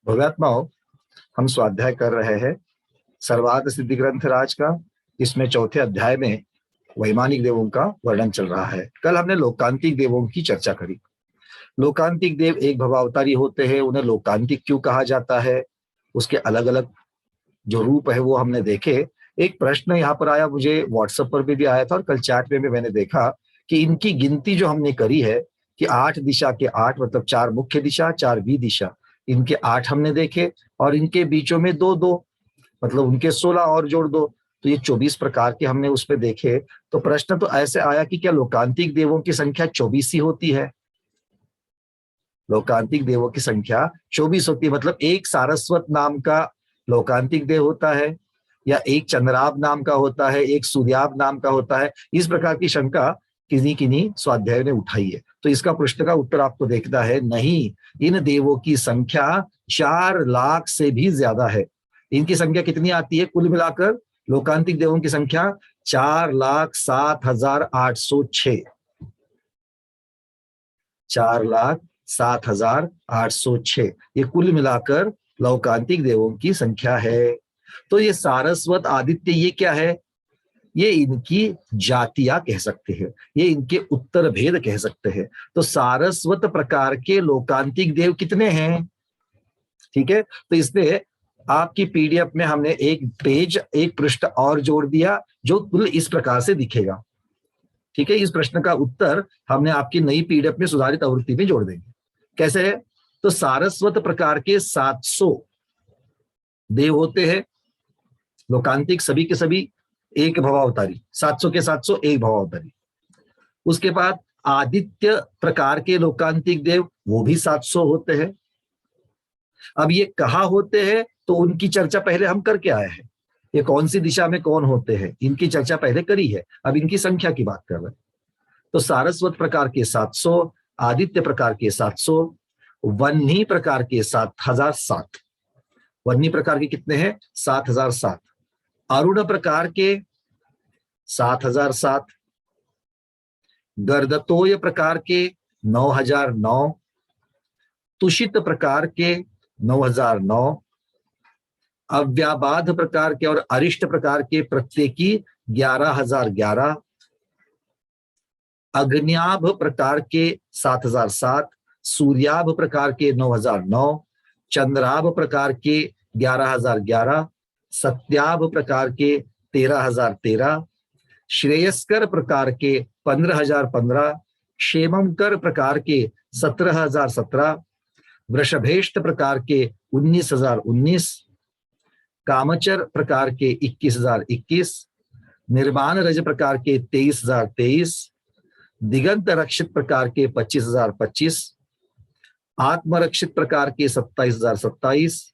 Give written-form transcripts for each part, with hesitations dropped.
भव्यात्माओं, हम स्वाध्याय कर रहे हैं सर्वार्थ सिद्धि ग्रंथ राज का। इसमें चौथे अध्याय में वैमानिक देवों का वर्णन चल रहा है। कल हमने लोकांतिक देवों की चर्चा करी। लोकांतिक देव एक भवावतारी होते हैं, उन्हें लोकांतिक क्यों कहा जाता है, उसके अलग अलग जो रूप है वो हमने देखे। एक प्रश्न यहाँ पर आया, मुझे व्हाट्सएप पर भी आया था और कल चैट में भी मैंने देखा कि इनकी गिनती जो हमने करी है कि 8 दिशा के 8, मतलब 4 मुख्य दिशा, 4 दिशा, इनके 8 हमने देखे और इनके बीचों में 2-2, मतलब उनके 16 और जोड़ दो तो ये 24 प्रकार के हमने उस पे देखे। तो प्रश्न तो ऐसे आया कि क्या लोकांतिक देवों की संख्या 24 ही होती है? लोकांतिक देवों की संख्या 24 होती है, मतलब एक सारस्वत नाम का लोकांतिक देव होता है, या एक चंद्राब नाम का होता है, एक सूर्याब नाम का होता है। इस प्रकार की शंका किन्हीं किन्हीं स्वाध्याय ने उठाई है। तो इसका प्रश्न का उत्तर आपको देखना है, नहीं, इन देवों की संख्या 4 लाख से भी ज्यादा है। इनकी संख्या कितनी आती है कुल मिलाकर? लोकांतिक देवों की संख्या 4,07,806, 4,07,806, ये कुल मिलाकर लौकांतिक देवों की संख्या है। तो ये सारस्वत, आदित्य, ये क्या है? ये इनकी जातियां कह सकते हैं, ये इनके उत्तर भेद कह सकते हैं। तो सारस्वत प्रकार के लोकांतिक देव कितने हैं? ठीक है, तो इसमें आपकी पीडीएफ में हमने एक पेज, एक पृष्ठ और जोड़ दिया जो कुल इस प्रकार से दिखेगा। ठीक है, इस प्रश्न का उत्तर हमने आपकी नई पीडीएफ में सुधारित आवृत्ति में जोड़ देंगे। कैसे है? तो सारस्वत प्रकार के 700 देव होते हैं लोकांतिक, सभी के सभी एक भवावतारी, 700 के 700 एक भवावतारी। उसके बाद आदित्य प्रकार के लोकांतिक देव, वो भी 700 होते हैं। अब ये कहाँ होते हैं तो उनकी चर्चा पहले हम करके आए हैं। ये कौन सी दिशा में कौन होते हैं इनकी चर्चा पहले करी है, अब इनकी संख्या की बात कर रहे हैं। तो सारस्वत प्रकार के 700, आदित्य प्रकार के 700, वन्नी प्रकार के 7,007। वन्नी प्रकार के कितने हैं? 7,007। अरुण प्रकार के 7,007, गर्दतोय प्रकार के 9,009, तुषित प्रकार के 9,009, अव्याबाध प्रकार के और अरिष्ट प्रकार के प्रत्येकी 11,011, अग्न्याभ प्रकार के 7,007, सूर्याभ प्रकार के 9,009, चंद्राभ प्रकार के 11,011, सत्याभ प्रकार के 13,013, श्रेयस्कर प्रकार के 15,015, क्षेमंकर प्रकार के 17,017, वृषभेष्ट प्रकार के 19,019, कामचर प्रकार के 21,021, निर्माण रज प्रकार के 23,023, दिगंत रक्षित प्रकार के 25,025, आत्मरक्षित प्रकार के 27,027,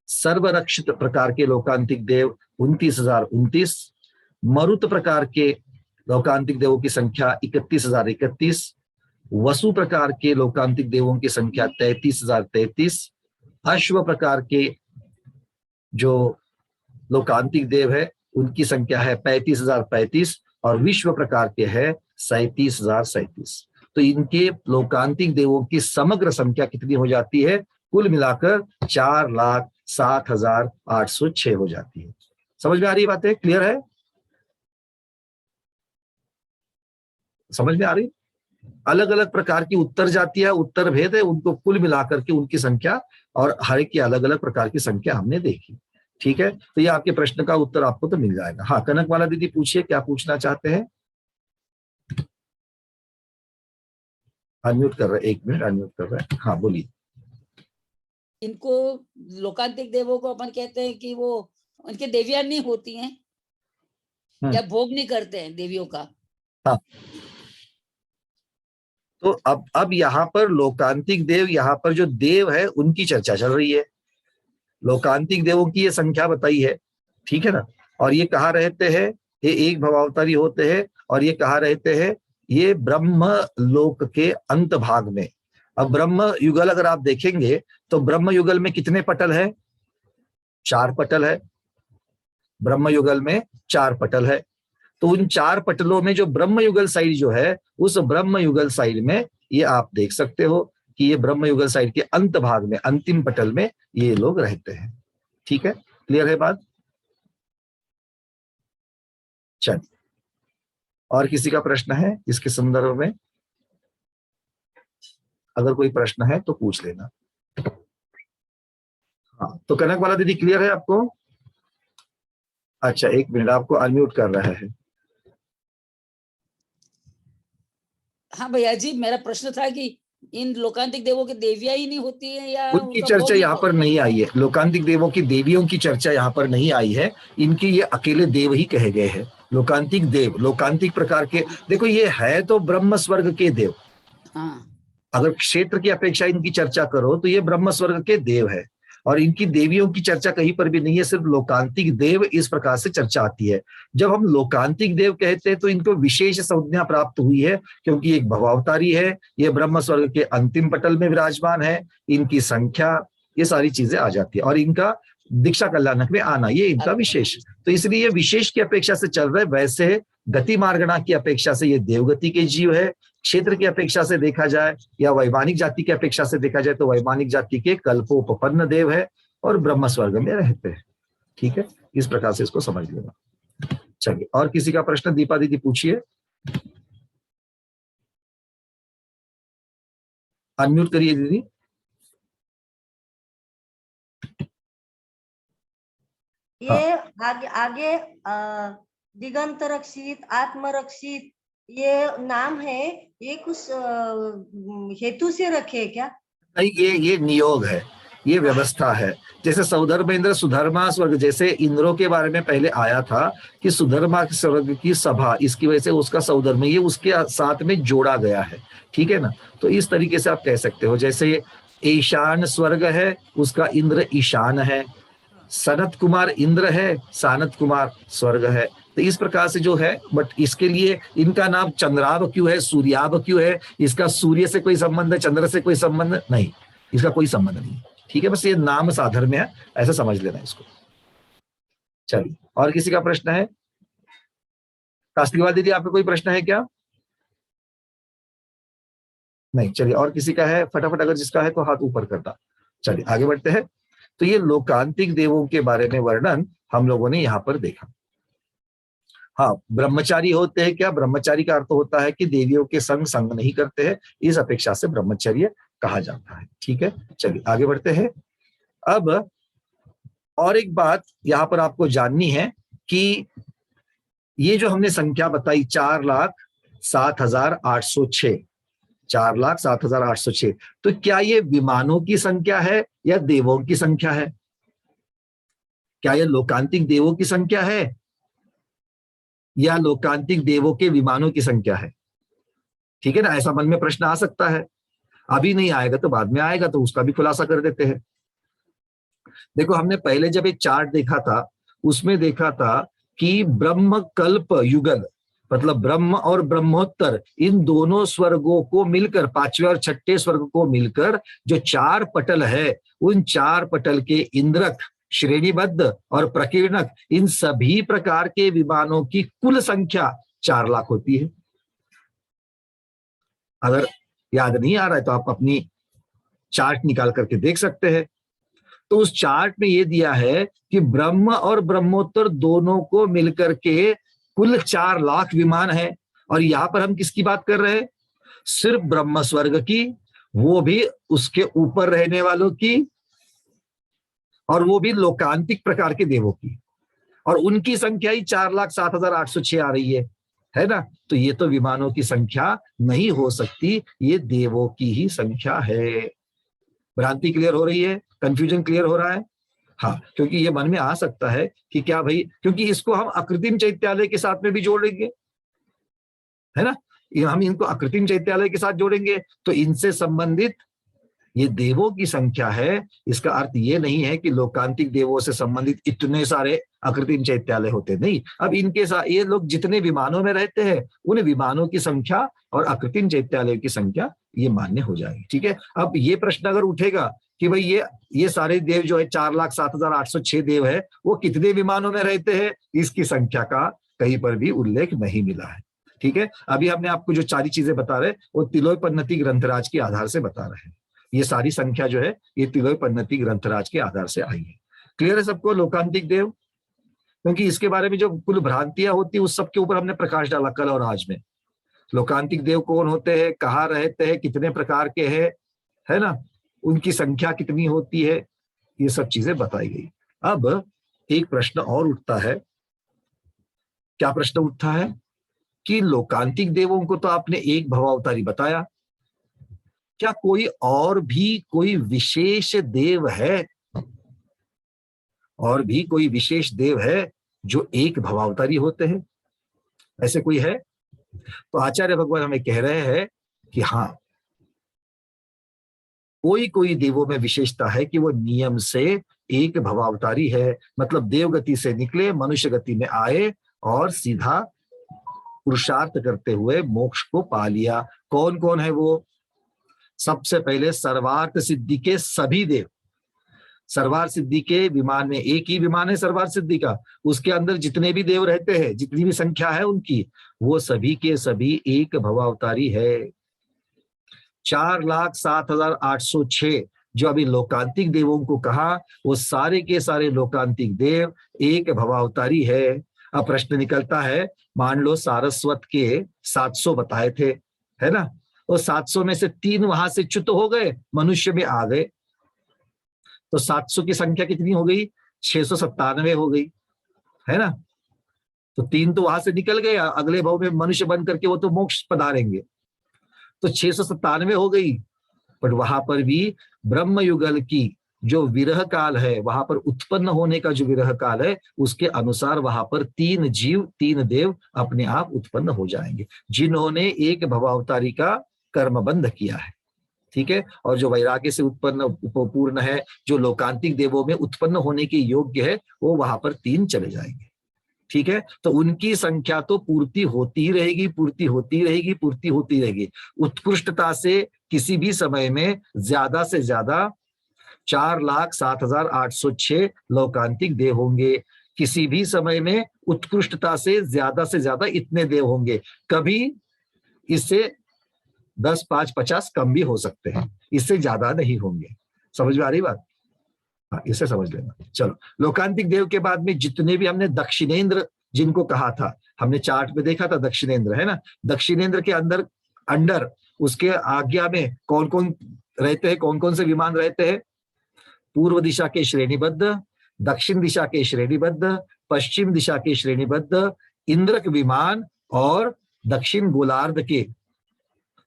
सर्वरक्षित प्रकार के लोकांतिक देव 29,029, मरुत प्रकार के लोकांतिक देवों की संख्या 31,031, वसु प्रकार के लोकांतिक देवों की संख्या 33,033, अश्व प्रकार के जो लोकांतिक देव है उनकी संख्या है 35,035 और विश्व प्रकार के है 37,037। तो इनके लोकांतिक देवों की समग्र संख्या कितनी हो जाती है? कुल मिलाकर 4,07,806 हो जाती है। समझ में आ रही बातें? क्लियर है? समझ में आ रही? अलग अलग प्रकार की उत्तर जातियां, उत्तर भेद है, उनको कुल मिलाकर के उनकी संख्या और हर एक की अलग अलग प्रकार की संख्या हमने देखी। ठीक है, तो ये आपके प्रश्न का उत्तर आपको तो मिल जाएगा। हाँ, कनक वाला दीदी पूछिए, क्या पूछना चाहते हैं? अनम्यूट कर रहे, 1 मिनट अनम्यूट कर रहे हैं। हाँ बोलिए। इनको लोकांतिक देवों को अपन कहते हैं कि वो उनके देवियां नहीं होती हैं या भोग नहीं करते हैं देवियों का। हाँ, तो अब यहाँ पर लोकांतिक देव, यहाँ पर जो देव है उनकी चर्चा चल रही है। लोकांतिक देवों की ये संख्या बताई है, ठीक है ना, और ये कहाँ रहते हैं? ये एक भवावतारी होते हैं और ये कहाँ रहते हैं? ये ब्रह्म लोक के अंत भाग में। अब ब्रह्म युगल अगर आप देखेंगे तो ब्रह्म युगल में कितने पटल है? 4 पटल है। ब्रह्म युगल में 4 पटल है। तो उन 4 पटलों में जो ब्रह्म युगल साइड जो है, उस ब्रह्म युगल साइड में ये आप देख सकते हो कि ये ब्रह्म युगल साइड के अंत भाग में, अंतिम पटल में ये लोग रहते हैं। ठीक है, क्लियर है बात? चलिए, और किसी का प्रश्न है इसके संदर्भ में? अगर कोई प्रश्न है तो पूछ लेना। हाँ, तो कनक वाला दीदी क्लियर है आपको? अच्छा, एक मिनट, आपको अनम्यूट कर रहा है। हाँ भैया जी, मेरा प्रश्न था कि इन लोकांतिक देवों की देवियां ही नहीं होती है या उनकी उनका चर्चा भोग यहाँ पर नहीं आई है। लोकांतिक देवों की देवियों की चर्चा यहाँ पर नहीं आई है। इनकी ये अकेले देव ही कहे गए हैं। लोकांतिक देव, लोकांतिक प्रकार के, देखो ये है तो ब्रह्म स्वर्ग के देव। हाँ, अगर क्षेत्र की अपेक्षा इनकी चर्चा करो तो ये ब्रह्म स्वर्ग के देव है, और इनकी देवियों की चर्चा कहीं पर भी नहीं है। सिर्फ लोकांतिक देव इस प्रकार से चर्चा आती है। जब हम लोकांतिक देव कहते हैं तो इनको विशेष संज्ञा प्राप्त हुई है, क्योंकि एक भवावतारी है, ये ब्रह्म स्वर्ग के अंतिम पटल में विराजमान है, इनकी संख्या, ये सारी चीजें आ जाती है, और इनका दीक्षा कल्याणक में आना, ये इनका विशेष। तो इसलिए ये विशेष की अपेक्षा से चल रहे। वैसे गति मार्गणा की अपेक्षा से ये देवगति के जीव है। क्षेत्र की अपेक्षा से देखा जाए या वैमानिक जाति की अपेक्षा से देखा जाए तो वैमानिक जाति के कल्पोपन्न देव है और ब्रह्म स्वर्ग में रहते हैं। ठीक है, इस प्रकार से इसको समझ लेना। चलिए, और किसी का प्रश्न? दीपा दीदी पूछिए, अनम्यूट करिए दीदी। ये आगे आगे दिगंत रक्षित, आत्मरक्षित ये नाम है, ये कुछ हेतु से रखे क्या? नहीं, ये नियोग है, ये व्यवस्था है। जैसे सौधर्म इंद्र सुधर्मा स्वर्ग, जैसे इंद्रों के बारे में पहले आया था कि सुधर्मा स्वर्ग की सभा, इसकी वजह से उसका सौधर्म ये उसके साथ में जोड़ा गया है। ठीक है ना? तो इस तरीके से आप कह सकते हो। जैसे ईशान स्वर्ग है, उसका इंद्र ईशान है। सनत कुमार इंद्र है, सानत कुमार स्वर्ग है। तो इस प्रकार से जो है, बट इसके लिए इनका नाम चंद्राभ क्यों है, सूर्याभ क्यों है? इसका सूर्य से कोई संबंध है, चंद्र से कोई संबंध नहीं, इसका कोई संबंध नहीं। ठीक है, बस ये नाम साधर में है, ऐसा समझ लेना इसको। चलिए, और किसी का प्रश्न है? कास्तीवाल दीदी, आपका कोई प्रश्न है क्या? नहीं, चलिए, और किसी का है? फटाफट अगर जिसका है तो हाथ ऊपर करना। चलिए, आगे बढ़ते हैं। तो ये लोकांतिक देवों के बारे में वर्णन हम लोगों ने यहाँ पर देखा। हाँ, ब्रह्मचारी होते हैं क्या? ब्रह्मचारी का अर्थ होता है कि देवियों के संग नहीं करते हैं, इस अपेक्षा से ब्रह्मचर्य कहा जाता है। ठीक है, चलिए आगे बढ़ते हैं। अब और एक बात यहाँ पर आपको जाननी है कि ये जो हमने संख्या बताई 4,07,806, 4,07,806, तो क्या ये विमानों की संख्या है या देवों की संख्या है? क्या ये लोकांतिक देवों की संख्या है या लोकांतिक देवों के विमानों की संख्या है? ठीक है ना, ऐसा मन में प्रश्न आ सकता है। अभी नहीं आएगा तो बाद में आएगा, तो उसका भी खुलासा कर देते हैं। देखो, हमने पहले जब एक चार्ट देखा था, उसमें देखा था कि ब्रह्म कल्प युगल, मतलब ब्रह्म और ब्रह्मोत्तर, इन दोनों स्वर्गों को मिलकर, पांचवें और छठे स्वर्ग को मिलकर जो 4 पटल है, उन 4 पटल के इंद्रक, श्रेणीबद्ध और प्रकीर्णक, इन सभी प्रकार के विमानों की कुल संख्या 4 लाख होती है। अगर याद नहीं आ रहा है तो आप अपनी चार्ट निकाल करके देख सकते हैं। तो उस चार्ट में ये दिया है कि ब्रह्म और ब्रह्मोत्तर दोनों को मिलकर के कुल 4 लाख विमान है। और यहां पर हम किसकी बात कर रहे हैं? सिर्फ ब्रह्म स्वर्ग की, वो भी उसके ऊपर रहने वालों की, और वो भी लोकांतिक प्रकार के देवों की, और उनकी संख्या ही 4,07,806 आ रही है ना? तो ये तो विमानों की संख्या नहीं हो सकती, ये देवों की ही संख्या है। भ्रांति क्लियर हो रही है? कंफ्यूजन क्लियर हो रहा है? हाँ, क्योंकि ये मन में आ सकता है कि क्या भाई, क्योंकि इसको हम अकृत्रिम चैत्यालय के साथ में भी जोड़ेंगे, है ना? हम इनको अकृत्रिम चैत्यालय के साथ जोड़ेंगे तो इनसे संबंधित ये देवों की संख्या है। इसका अर्थ ये नहीं है कि लोकांतिक देवों से संबंधित इतने सारे अकृत्रिम चैत्यालय होते नहीं। अब इनके साथ ये लोग जितने विमानों में रहते हैं, उन विमानों की संख्या और अकृत्रिम चैत्यालय की संख्या ये मान्य हो जाएगी। ठीक है, अब ये प्रश्न अगर उठेगा कि भाई ये सारे देव जो है 4,07,806 देव है, वो कितने विमानों में रहते हैं, इसकी संख्या का कहीं पर भी उल्लेख नहीं मिला है। ठीक है, अभी हमने आपको जो 4 चीजें बता रहे वो तिलोपन्नति ग्रंथराज के आधार से बता रहे हैं। ये सारी संख्या जो है ये तिलोय पन्नति ग्रंथराज के आधार से आई है। क्लियर है सबको लोकांतिक देव? क्योंकि इसके बारे में जो कुल भ्रांतियां होती है उस सब के ऊपर हमने प्रकाश डाला कल और आज में। लोकांतिक देव कौन होते हैं, कहाँ रहते हैं, कितने प्रकार के हैं, है ना, उनकी संख्या कितनी होती है, ये सब चीजें बताई गई। अब एक प्रश्न और उठता है। क्या प्रश्न उठता है कि लोकांतिक देवों को तो आपने एक भवावतारी बताया, क्या कोई और भी कोई विशेष देव है, और भी कोई विशेष देव है जो एक भवावतारी होते हैं? ऐसे कोई है? तो आचार्य भगवान हमें कह रहे हैं कि हाँ, कोई कोई देवों में विशेषता है कि वो नियम से एक भवावतारी है, मतलब देवगति से निकले मनुष्य गति में आए और सीधा पुरुषार्थ करते हुए मोक्ष को पा लिया। कौन कौन है वो? सबसे पहले सर्वार्थ सिद्धि के सभी देव। सर्वार्थ सिद्धि के विमान में, एक ही विमान है सर्वार्थ सिद्धि का, उसके अंदर जितने भी देव रहते हैं, जितनी भी संख्या है उनकी, वो सभी के सभी एक भवावतारी है। 4,07,806 जो अभी लोकांतिक देवों को कहा, वो सारे के सारे लोकांतिक देव एक भवावतारी है। अब प्रश्न निकलता है, मान लो सारस्वत के 700 बताए थे, है ना, और 700 में से 3 वहां से च्युत हो गए, मनुष्य में आ गए, तो 700 की संख्या कितनी हो गई? 697 हो गई, है ना। तो 3 तो वहां से निकल गए, अगले भाव में मनुष्य बन करके वो तो मोक्ष पधारेंगे, तो 697 हो गई। पर वहां पर भी ब्रह्म युगल की जो विरह काल है, वहां पर उत्पन्न होने का जो विरह काल है, उसके अनुसार वहां पर 3 जीव 3 देव अपने आप उत्पन्न हो जाएंगे, जिन्होंने एक भवावतारी का कर्म बंध किया है। ठीक है, और जो वैराग्य से उत्पन्न पूर्ण है, जो लोकांतिक देवों में उत्पन्न होने के योग्य है, वो वहां पर 3 चले जाएंगे। ठीक है, तो उनकी संख्या तो पूर्ति होती ही रहेगी, पूर्ति होती रहेगी, पूर्ति होती रहेगी। उत्कृष्टता से किसी भी समय में ज्यादा से ज्यादा 4,07,806 लोकांतिक देव होंगे, किसी भी समय में उत्कृष्टता से ज्यादा इतने देव होंगे। कभी इससे 10, 5, 50 कम भी हो सकते हैं, इससे ज्यादा नहीं होंगे। समझ में आ रही बात? हाँ, इसे समझ लेना। चलो, लोकांतिक देव के बाद में जितने भी हमने दक्षिणेंद्र जिनको कहा था, हमने चार्ट में देखा था, दक्षिणेंद्र है ना, दक्षिणेंद्र के अंडर उसके आज्ञा में कौन कौन रहते हैं, कौन कौन से विमान रहते हैं? पूर्व दिशा के श्रेणीबद्ध, दक्षिण दिशा के श्रेणीबद्ध, पश्चिम दिशा के श्रेणीबद्ध इंद्रक विमान, और दक्षिण गोलार्ध के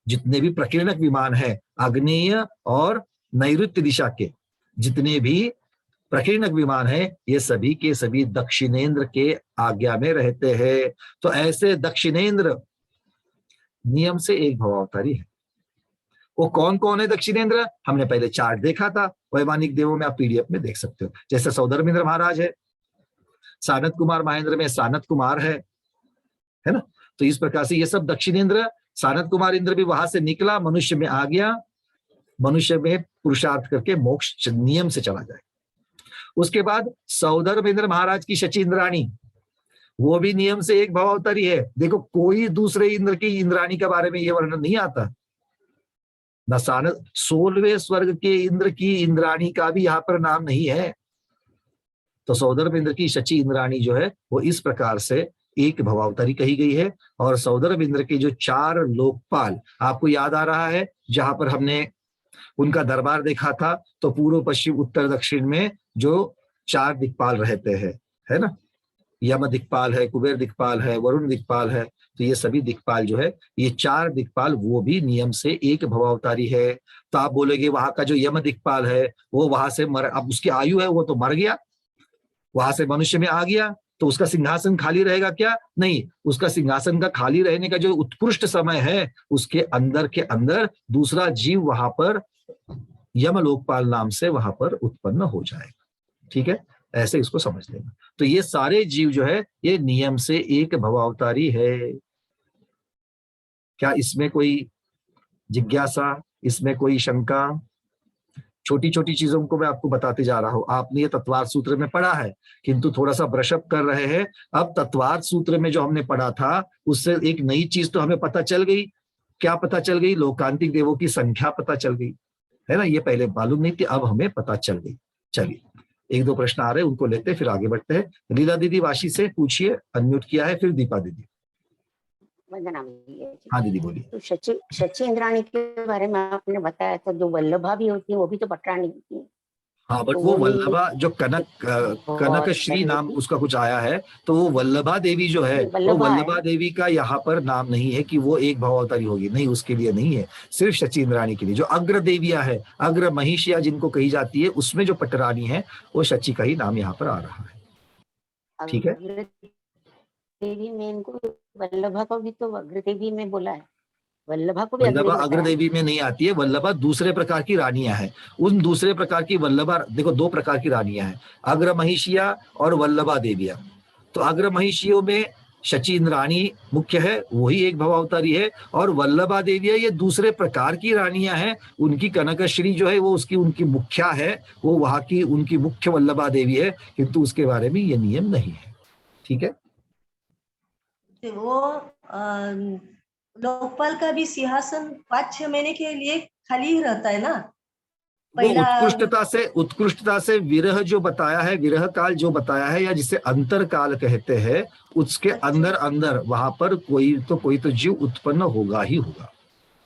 जितने भी प्रकीर्णक विमान है, आग्नेय और नैऋत्य दिशा के जितने भी प्रकीर्णक विमान है, ये सभी के सभी दक्षिणेंद्र के आज्ञा में रहते हैं। तो ऐसे दक्षिणेंद्र नियम से एक भवावतारी है। वो कौन कौन है दक्षिणेंद्र? हमने पहले चार्ट देखा था, वैमानिक देवों में आप पीडीएफ में देख सकते हो। जैसे सौधर्मेंद्र महाराज है, सानत कुमार महेंद्र में सानत कुमार है ना। तो इस प्रकार से ये सब दक्षिणेंद्र, सानत कुमार इंद्र भी वहां से निकला, मनुष्य में आ गया, मनुष्य में पुरुषार्थ करके मोक्ष नियम से चला जाए। उसके बाद सौधर्मेंद्र महाराज की शची इंद्राणी, वो भी नियम से एक भवावतारी है। देखो, कोई दूसरे इंद्र की इंद्राणी के बारे में ये वर्णन नहीं आता, न 16वें स्वर्ग के इंद्र की इंद्राणी का भी यहाँ पर नाम नहीं है। तो सौधर्मेंद्र की शची इंद्राणी जो है वो इस प्रकार से एक भवावतारी कही गई है। और सौधर्मेंद्र के जो 4 लोकपाल, आपको याद आ रहा है, जहां पर हमने उनका दरबार देखा था, तो पूर्व पश्चिम उत्तर दक्षिण में जो 4 दिक्पाल रहते हैं, है ना, यम दिक्पाल है, कुबेर दिक्पाल है, वरुण दिक्पाल है। तो ये सभी दिक्पाल जो है, ये 4 दिक्पाल वो भी नियम से एक भवावतारी है। तो आप बोलेंगे वहां का जो यम दिक्पाल है वो वहां से अब उसकी आयु है, वो तो मर गया, वहां से मनुष्य में आ गया, तो उसका सिंहासन खाली रहेगा क्या? नहीं, उसका सिंहासन का खाली रहने का जो उत्कृष्ट समय है, उसके अंदर के अंदर दूसरा जीव वहां पर यम लोकपाल नाम से वहां पर उत्पन्न हो जाएगा। ठीक है, ऐसे इसको समझ लेना। तो ये सारे जीव जो है ये नियम से एक भवावतारी है। क्या इसमें कोई जिज्ञासा, इसमें कोई शंका? छोटी छोटी चीजों को मैं आपको बताते जा रहा हूं। आपने ये तत्वार्थ सूत्र में पढ़ा है, किंतु थोड़ा सा ब्रशअप कर रहे हैं। अब तत्वार्थ सूत्र में जो हमने पढ़ा था, उससे एक नई चीज तो हमें पता चल गई। क्या पता चल गई? लोकांतिक देवों की संख्या पता चल गई, है ना, ये पहले मालूम नहीं थी, अब हमें पता चल गई। चलिए एक दो प्रश्न आ रहे हैं, उनको लेते हैं, फिर आगे बढ़ते हैं। लीला दीदी वाशी से पूछिए, अनम्यूट किया है, फिर दीपा दीदी। वंदना दीदी। हाँ दीदी बोलिए। तो शची इंद्राणी के बारे में आपने बताया था, जो वल्लभा भी होती है वो भी तो पटरानी होती है। हाँ बट तो वो वो भी वल्लभा जो कनक श्री नाम उसका कुछ आया है, तो वो वल्लभा देवी जो है, वो वल्लभा वल्लभा है। देवी का यहाँ पर नाम नहीं है कि वो एक भवावतारी होगी, नहीं, उसके लिए नहीं है, सिर्फ शची इंद्राणी के लिए। जो अग्र देविया है, अग्र महिषिया जिनको कही जाती है, उसमें जो पटरानी है वो शची का ही नाम यहाँ पर आ रहा है। ठीक है, अग्र देवी में इनको वल्लभा को भी तो अग्र देवी में बोला है, वल्लभा को भी वल्लभा अग्र अग्र देवी में नहीं आती है। वल्लभा दूसरे प्रकार की रानियां हैं। उन दूसरे प्रकार की वल्लभा, देखो दो प्रकार की रानियां हैं, अग्र महिषिया और वल्लभा देविया। तो अग्र महिषियों में शची इंद्राणी मुख्य है, वही एक भवावतारी है, और वल्लभा देविया ये दूसरे प्रकार की रानियां हैं। उनकी कनकश्री जो है वो उसकी उनकी मुख्या है, वो वहां की उनकी मुख्य वल्लभा देवी है, किंतु उसके बारे में ये नियम नहीं है। ठीक है, वो लोकपाल का भी सिंहासन 5-6 महीने के लिए खाली ही रहता है ना। वो उत्कृष्टता से विरह जो बताया है, विरह काल जो बताया है, या जिसे अंतर काल कहते हैं, उसके अंदर अंदर वहां पर कोई तो जीव उत्पन्न होगा ही होगा।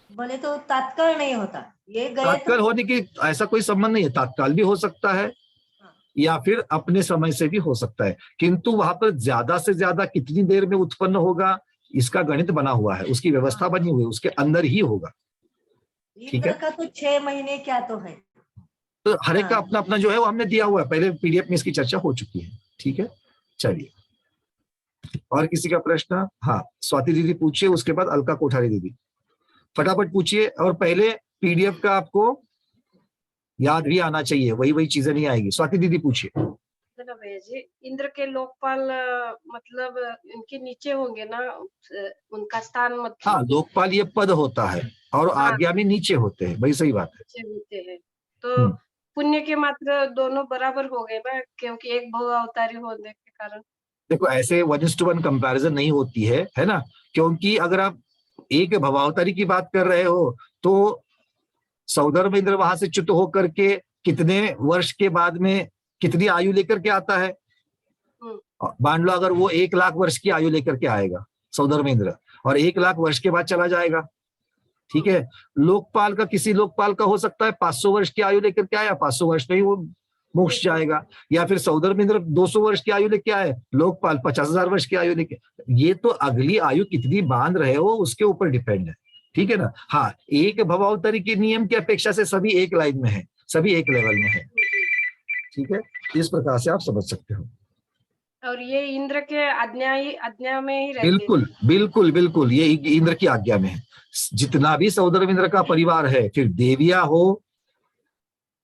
बोले तो तात्काल नहीं होता, ये गए तात्काल तो होने की ऐसा कोई संबंध नहीं है, तात्काल भी हो सकता है या फिर अपने समय से भी हो सकता है, किंतु वहां पर ज्यादा से ज्यादा कितनी देर में उत्पन्न होगा इसका गणित बना हुआ है, उसकी व्यवस्था बनी हुई है, उसके अंदर ही होगा। ठीक है, का तो 6 महीने क्या तो है, तो हर एक का अपना अपना जो है वो हमने दिया हुआ है, पहले पीडीएफ में इसकी चर्चा हो चुकी है। ठीक है, चलिए और किसी का प्रश्न? हाँ स्वाति दीदी पूछिए, उसके बाद अलका कोठारी दीदी, फटाफट पूछिए, और पहले पीडीएफ का आपको याद भी आना चाहिए, वही चीजें नहीं आएगी। स्वाति दीदी पूछिए। भैया जी, इंद्र के लोकपाल मतलब इनके नीचे होंगे ना, उनका स्थान मतलब? हाँ, लोकपाल ये पद होता है और हाँ, आज्ञा भी नीचे होते हैं, भाई सही बात है। नीचे होते हैं, तो पुण्य के मात्र दोनों बराबर हो गए ना, क्योंकि एक भव अवतारी होने के कारण। देखो ऐसे 1:1 कंपैरिजन नहीं होती है ना, क्योंकि अगर आप एक भवावतारी की बात कर रहे हो तो सौधर्म इंद्र वहां से च्युत होकर के कितने वर्ष के बाद में कितनी आयु लेकर के आता है? मान लो अगर वो 1 लाख वर्ष की आयु लेकर के आएगा सौधर्म इंद्र, और 1 लाख वर्ष के बाद चला जाएगा। ठीक है, लोकपाल का, किसी लोकपाल का हो सकता है 500 वर्ष की आयु लेकर के आया, 500 वर्ष में ही वो मोक्ष जाएगा, या फिर सौधर्म इंद्र 200 वर्ष की आयु लेके आए, लोकपाल 50,000 वर्ष की आयु लेके। ये तो अगली आयु कितनी बांध रहे हो उसके ऊपर डिपेंड है। ठीक है ना। हाँ, एक भवावतारी के नियम की अपेक्षा से सभी एक लाइन में है, सभी एक लेवल में है। ठीक है, इस प्रकार से आप समझ सकते हो। और ये इंद्र के आज्ञा में ही रहते बिल्कुल बिल्कुल बिल्कुल, ये इंद्र की आज्ञा में है। जितना भी सौधर्म इंद्र का परिवार है, फिर देविया हो,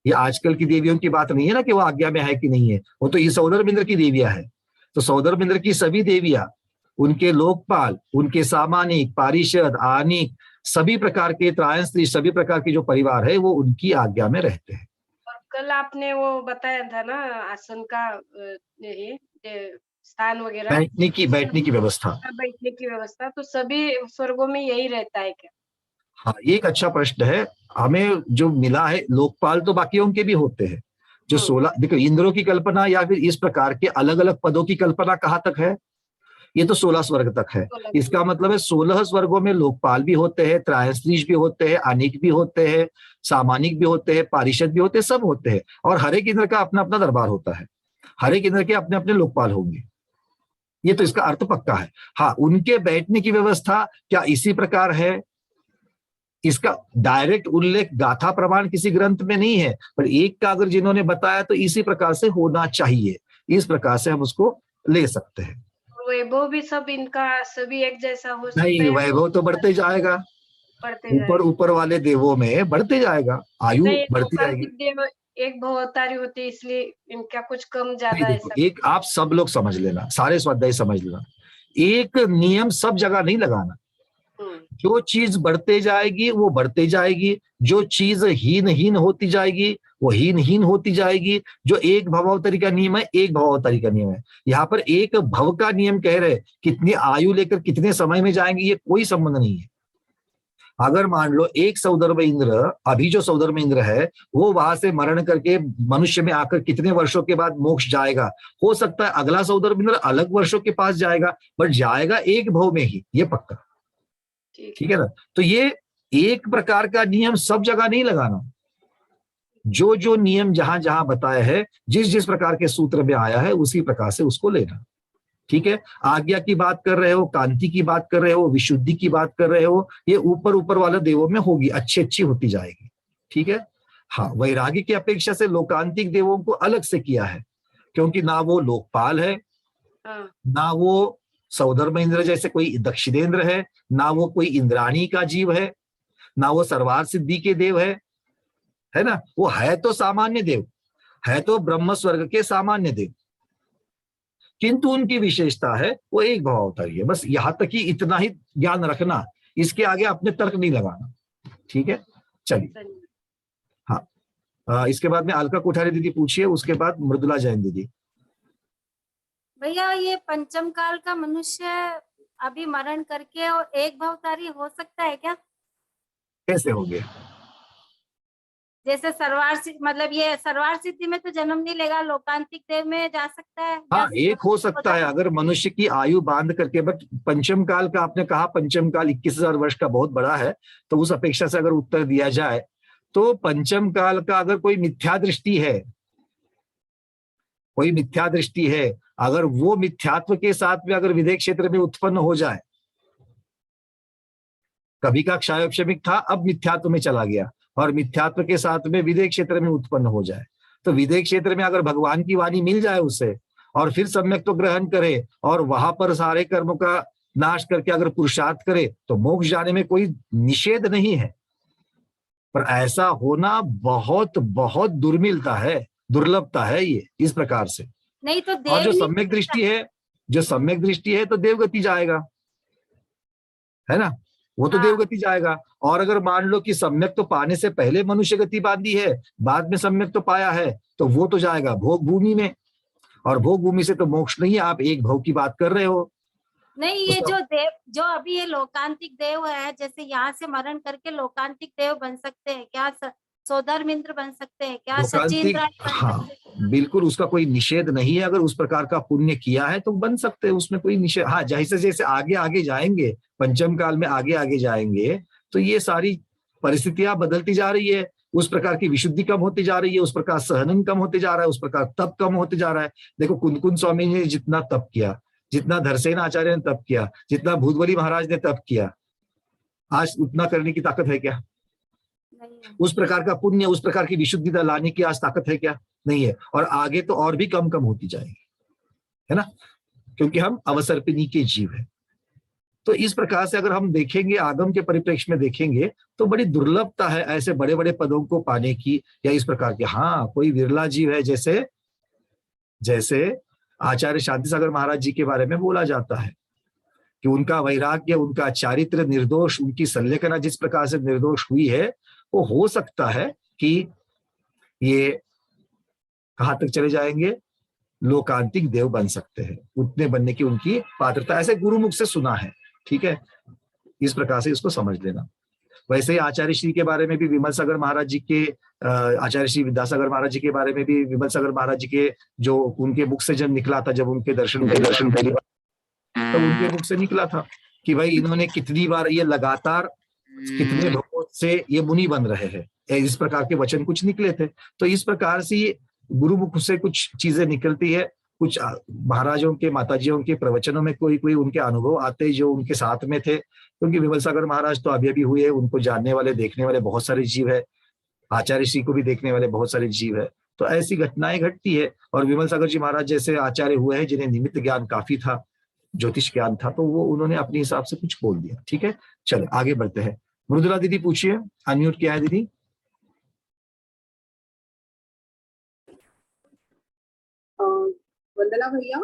ये आजकल की देवियों की बात नहीं है ना कि वो आज्ञा में है कि नहीं है, वो तो ये सौधर्म इंद्र की देविया है। तो सौधर्म इंद्र की सभी देविया, उनके लोकपाल, उनके सामानिक, पारिषद, आनिक, सभी प्रकार के त्रायन स्त्री, सभी प्रकार के जो परिवार है वो उनकी आज्ञा में रहते हैं। और कल आपने वो बताया था ना आसन का स्थान वगैरह, बैठने की व्यवस्था, बैठने की व्यवस्था, तो सभी स्वर्गों में यही रहता है क्या? हाँ, ये एक अच्छा प्रश्न है। हमें जो मिला है, लोकपाल तो बाकियों के भी होते हैं, जो 16, देखो इंद्रों की कल्पना या फिर इस प्रकार के अलग अलग पदों की कल्पना कहाँ तक है? ये तो 16 स्वर्ग तक है। इसका मतलब है 16 स्वर्गों में लोकपाल भी होते हैं, त्रायस्त्रीज भी होते हैं, अनिक भी होते हैं, सामानिक भी होते हैं, पारिषद भी होते हैं, सब होते हैं, और हर एक इंद्र का अपना अपना दरबार होता है, हर एक इंद्र के अपने अपने लोकपाल होंगे। ये तो इसका अर्थ पक्का है। हाँ, उनके बैठने की व्यवस्था क्या इसी प्रकार है? इसका डायरेक्ट उल्लेख गाथा प्रमाण किसी ग्रंथ में नहीं है, पर एक का अगर जिन्होंने बताया तो इसी प्रकार से होना चाहिए, इस प्रकार से हम उसको ले सकते हैं। वैभव भी सब इनका सभी एक जैसा हो सकता है? नहीं, वैभव तो बढ़ते जाएगा, ऊपर वाले देवों में बढ़ते जाएगा, आयु बढ़ती जाएगी। देव एक भवतारी होती है, इसलिए इनका कुछ कम ज्यादा है। एक आप सब लोग समझ लेना, सारे स्वाध्याय समझ लेना, एक नियम सब जगह नहीं लगाना। जो चीज बढ़ते जाएगी वो बढ़ते जाएगी, जो चीज हीन होती जाएगी वो हीन होती जाएगी। जो एक भवावतारी का नियम है, एक भवावतारी का नियम है। यहाँ पर एक भव का नियम कह रहे, कितनी आयु लेकर कितने समय में जाएंगे, ये कोई संबंध नहीं है। अगर मान लो एक सौधर्म इंद्र, अभी जो सौधर्म इंद्र है वो वहां से मरण करके मनुष्य में आकर कितने वर्षों के बाद मोक्ष जाएगा, हो सकता है अगला सौधर्म इंद्र अलग वर्षों के पास जाएगा, बट जाएगा एक भव में ही, ये पक्का। ठीक है ना। तो ये एक प्रकार का नियम सब जगह नहीं लगाना, जो जो नियम जहां जहां बताया है, जिस जिस प्रकार के सूत्र में आया है उसी प्रकार से उसको लेना। ठीक है। आज्ञा की बात कर रहे हो, कांति की बात कर रहे हो, विशुद्धि की बात कर रहे हो, ये ऊपर ऊपर वाले देवों में होगी, अच्छी अच्छी होती जाएगी। ठीक है। हाँ, वैरागी की अपेक्षा से लोकांतिक देवों को अलग से किया है, क्योंकि ना वो लोकपाल है, ना वो सौधर्म इंद्र जैसे कोई दक्षिणेंद्र है, ना वो कोई इंद्राणी का जीव है, ना वो सर्वार सिद्धि के देव है ना। वो है तो सामान्य देव, है तो ब्रह्म स्वर्ग के सामान्य देव, किंतु उनकी विशेषता है वो एक भाव अवतारी है। बस यहां तक ही इतना ही ज्ञान रखना, इसके आगे अपने तर्क नहीं लगाना। ठीक है, चलिए। हाँ, इसके बाद में अलका कोठारी दीदी पूछिए, उसके बाद मृदुला जैन दीदी। भैया ये पंचम काल का मनुष्य अभी मरण करके और एक भवतारी हो सकता है क्या? कैसे हो गया? जैसे मतलब ये सर्वार सिद्धि में तो जन्म नहीं लेगा, लोकांतिक देव में जा सकता है। हाँ, एक हो सकता है अगर मनुष्य की आयु बांध करके, बट पंचम काल का आपने कहा, पंचम काल 21,000 वर्ष का बहुत बड़ा है, तो उस अपेक्षा से अगर उत्तर दिया जाए तो पंचम काल का अगर कोई मिथ्या दृष्टि है, कोई मिथ्या दृष्टि है, अगर वो मिथ्यात्व के साथ में अगर विदेह क्षेत्र में उत्पन्न हो जाए, कभी का क्षायोपशमिक था अब मिथ्यात्व में चला गया और मिथ्यात्व के साथ में विदेह क्षेत्र में उत्पन्न हो जाए, तो विदेह क्षेत्र में अगर भगवान की वाणी मिल जाए उसे और फिर सम्यक तो ग्रहण करे और वहां पर सारे कर्मों का नाश करके अगर पुरुषार्थ करे तो मोक्ष जाने में कोई निषेध नहीं है। पर ऐसा होना बहुत बहुत दुर्मिलता है, दुर्लभता है ये, इस प्रकार से। नहीं तो देव और जो सम्यक दृष्टि है, जो सम्यक दृष्टि है तो देवगति जाएगा, है ना, वो तो देवगति जाएगा। और अगर मान लो कि सम्यक तो पाने से पहले मनुष्य गति बांधी है, बाद में सम्यक तो पाया है, तो वो तो जाएगा भोग भूमि में, और भोग भूमि से तो मोक्ष नहीं है, आप एक भव की बात कर रहे हो। नहीं, ये जो देव, जो अभी ये लोकांतिक देव है, जैसे यहाँ से मरण करके लोकांतिक देव बन सकते हैं क्या? सौधर्म इंद्र बन सकते हैं क्या? लोकांतिक, हाँ बिल्कुल, उसका कोई निषेध नहीं है। अगर उस प्रकार का पुण्य किया है तो बन सकते हैं, उसमें कोई निषेध। हाँ, जैसे जैसे आगे आगे जाएंगे, पंचम काल में आगे आगे जाएंगे तो ये सारी परिस्थितियां बदलती जा रही है, उस प्रकार की विशुद्धि कम होती जा रही है, उस प्रकार सहनन कम होते जा रहा है, उस प्रकार तप कम होते जा रहा है। देखो कुंदकुंद स्वामी ने जितना तप किया, जितना धरसेन आचार्य ने तप किया, जितना भूतबली महाराज ने तप किया, आज उतना करने की ताकत है क्या? उस प्रकार का पुण्य, उस प्रकार की विशुद्धिता लाने की आज ताकत है क्या? नहीं है। और आगे तो और भी कम कम होती जाएगी, है ना, क्योंकि हम अवसर्पिणी के जीव हैं। तो इस प्रकार से अगर हम देखेंगे, आगम के परिप्रेक्ष्य में देखेंगे, तो बड़ी दुर्लभता है ऐसे बड़े बड़े पदों को पाने की, या इस प्रकार के। हाँ, कोई विरला जीव है, जैसे जैसे आचार्य शांति सागर महाराज जी के बारे में बोला जाता है कि उनका वैराग्य, उनका चारित्र निर्दोष, उनकी संलेखना जिस प्रकार से निर्दोष हुई है, वो हो सकता है कि ये कहां तक चले जाएंगे, लोकांतिक देव बन सकते हैं, उतने बनने की उनकी पात्रता, ऐसे गुरुमुख से सुना है। ठीक है, इस प्रकार से इसको समझ लेना। वैसे ही आचार्य श्री के बारे में भी, विमल सागर महाराज जी के, आचार्य श्री विद्यासागर महाराज जी के बारे में भी, विमल सागर महाराज जी के जो उनके मुख से जब निकला था, जब उनके दर्शन पहली बार, तो उनके मुख से निकला था कि भाई इन्होंने कितनी बार, ये लगातार कितने भवों से ये मुनि बन रहे हैं, इस प्रकार के वचन कुछ निकले थे। तो इस प्रकार से गुरुमुख से कुछ चीजें निकलती है, कुछ महाराजों के, माताजियों के प्रवचनों में कोई कोई उनके अनुभव आते जो उनके साथ में थे, क्योंकि विमल सागर महाराज तो अभी अभी हुए, उनको जानने वाले, देखने वाले बहुत सारे जीव है, आचार्य श्री को भी देखने वाले बहुत सारे जीव है। तो ऐसी घटनाएं घटती है। और विमल सागर जी महाराज जैसे आचार्य हुए हैं जिन्हें निमित्त ज्ञान काफी था, ज्योतिष ज्ञान था, तो वो उन्होंने अपने हिसाब से कुछ बोल दिया। ठीक है, चलो आगे बढ़ते हैं। मृदुला दीदी पूछिए, अनम्यूट किया है दीदी। वंदना भैया,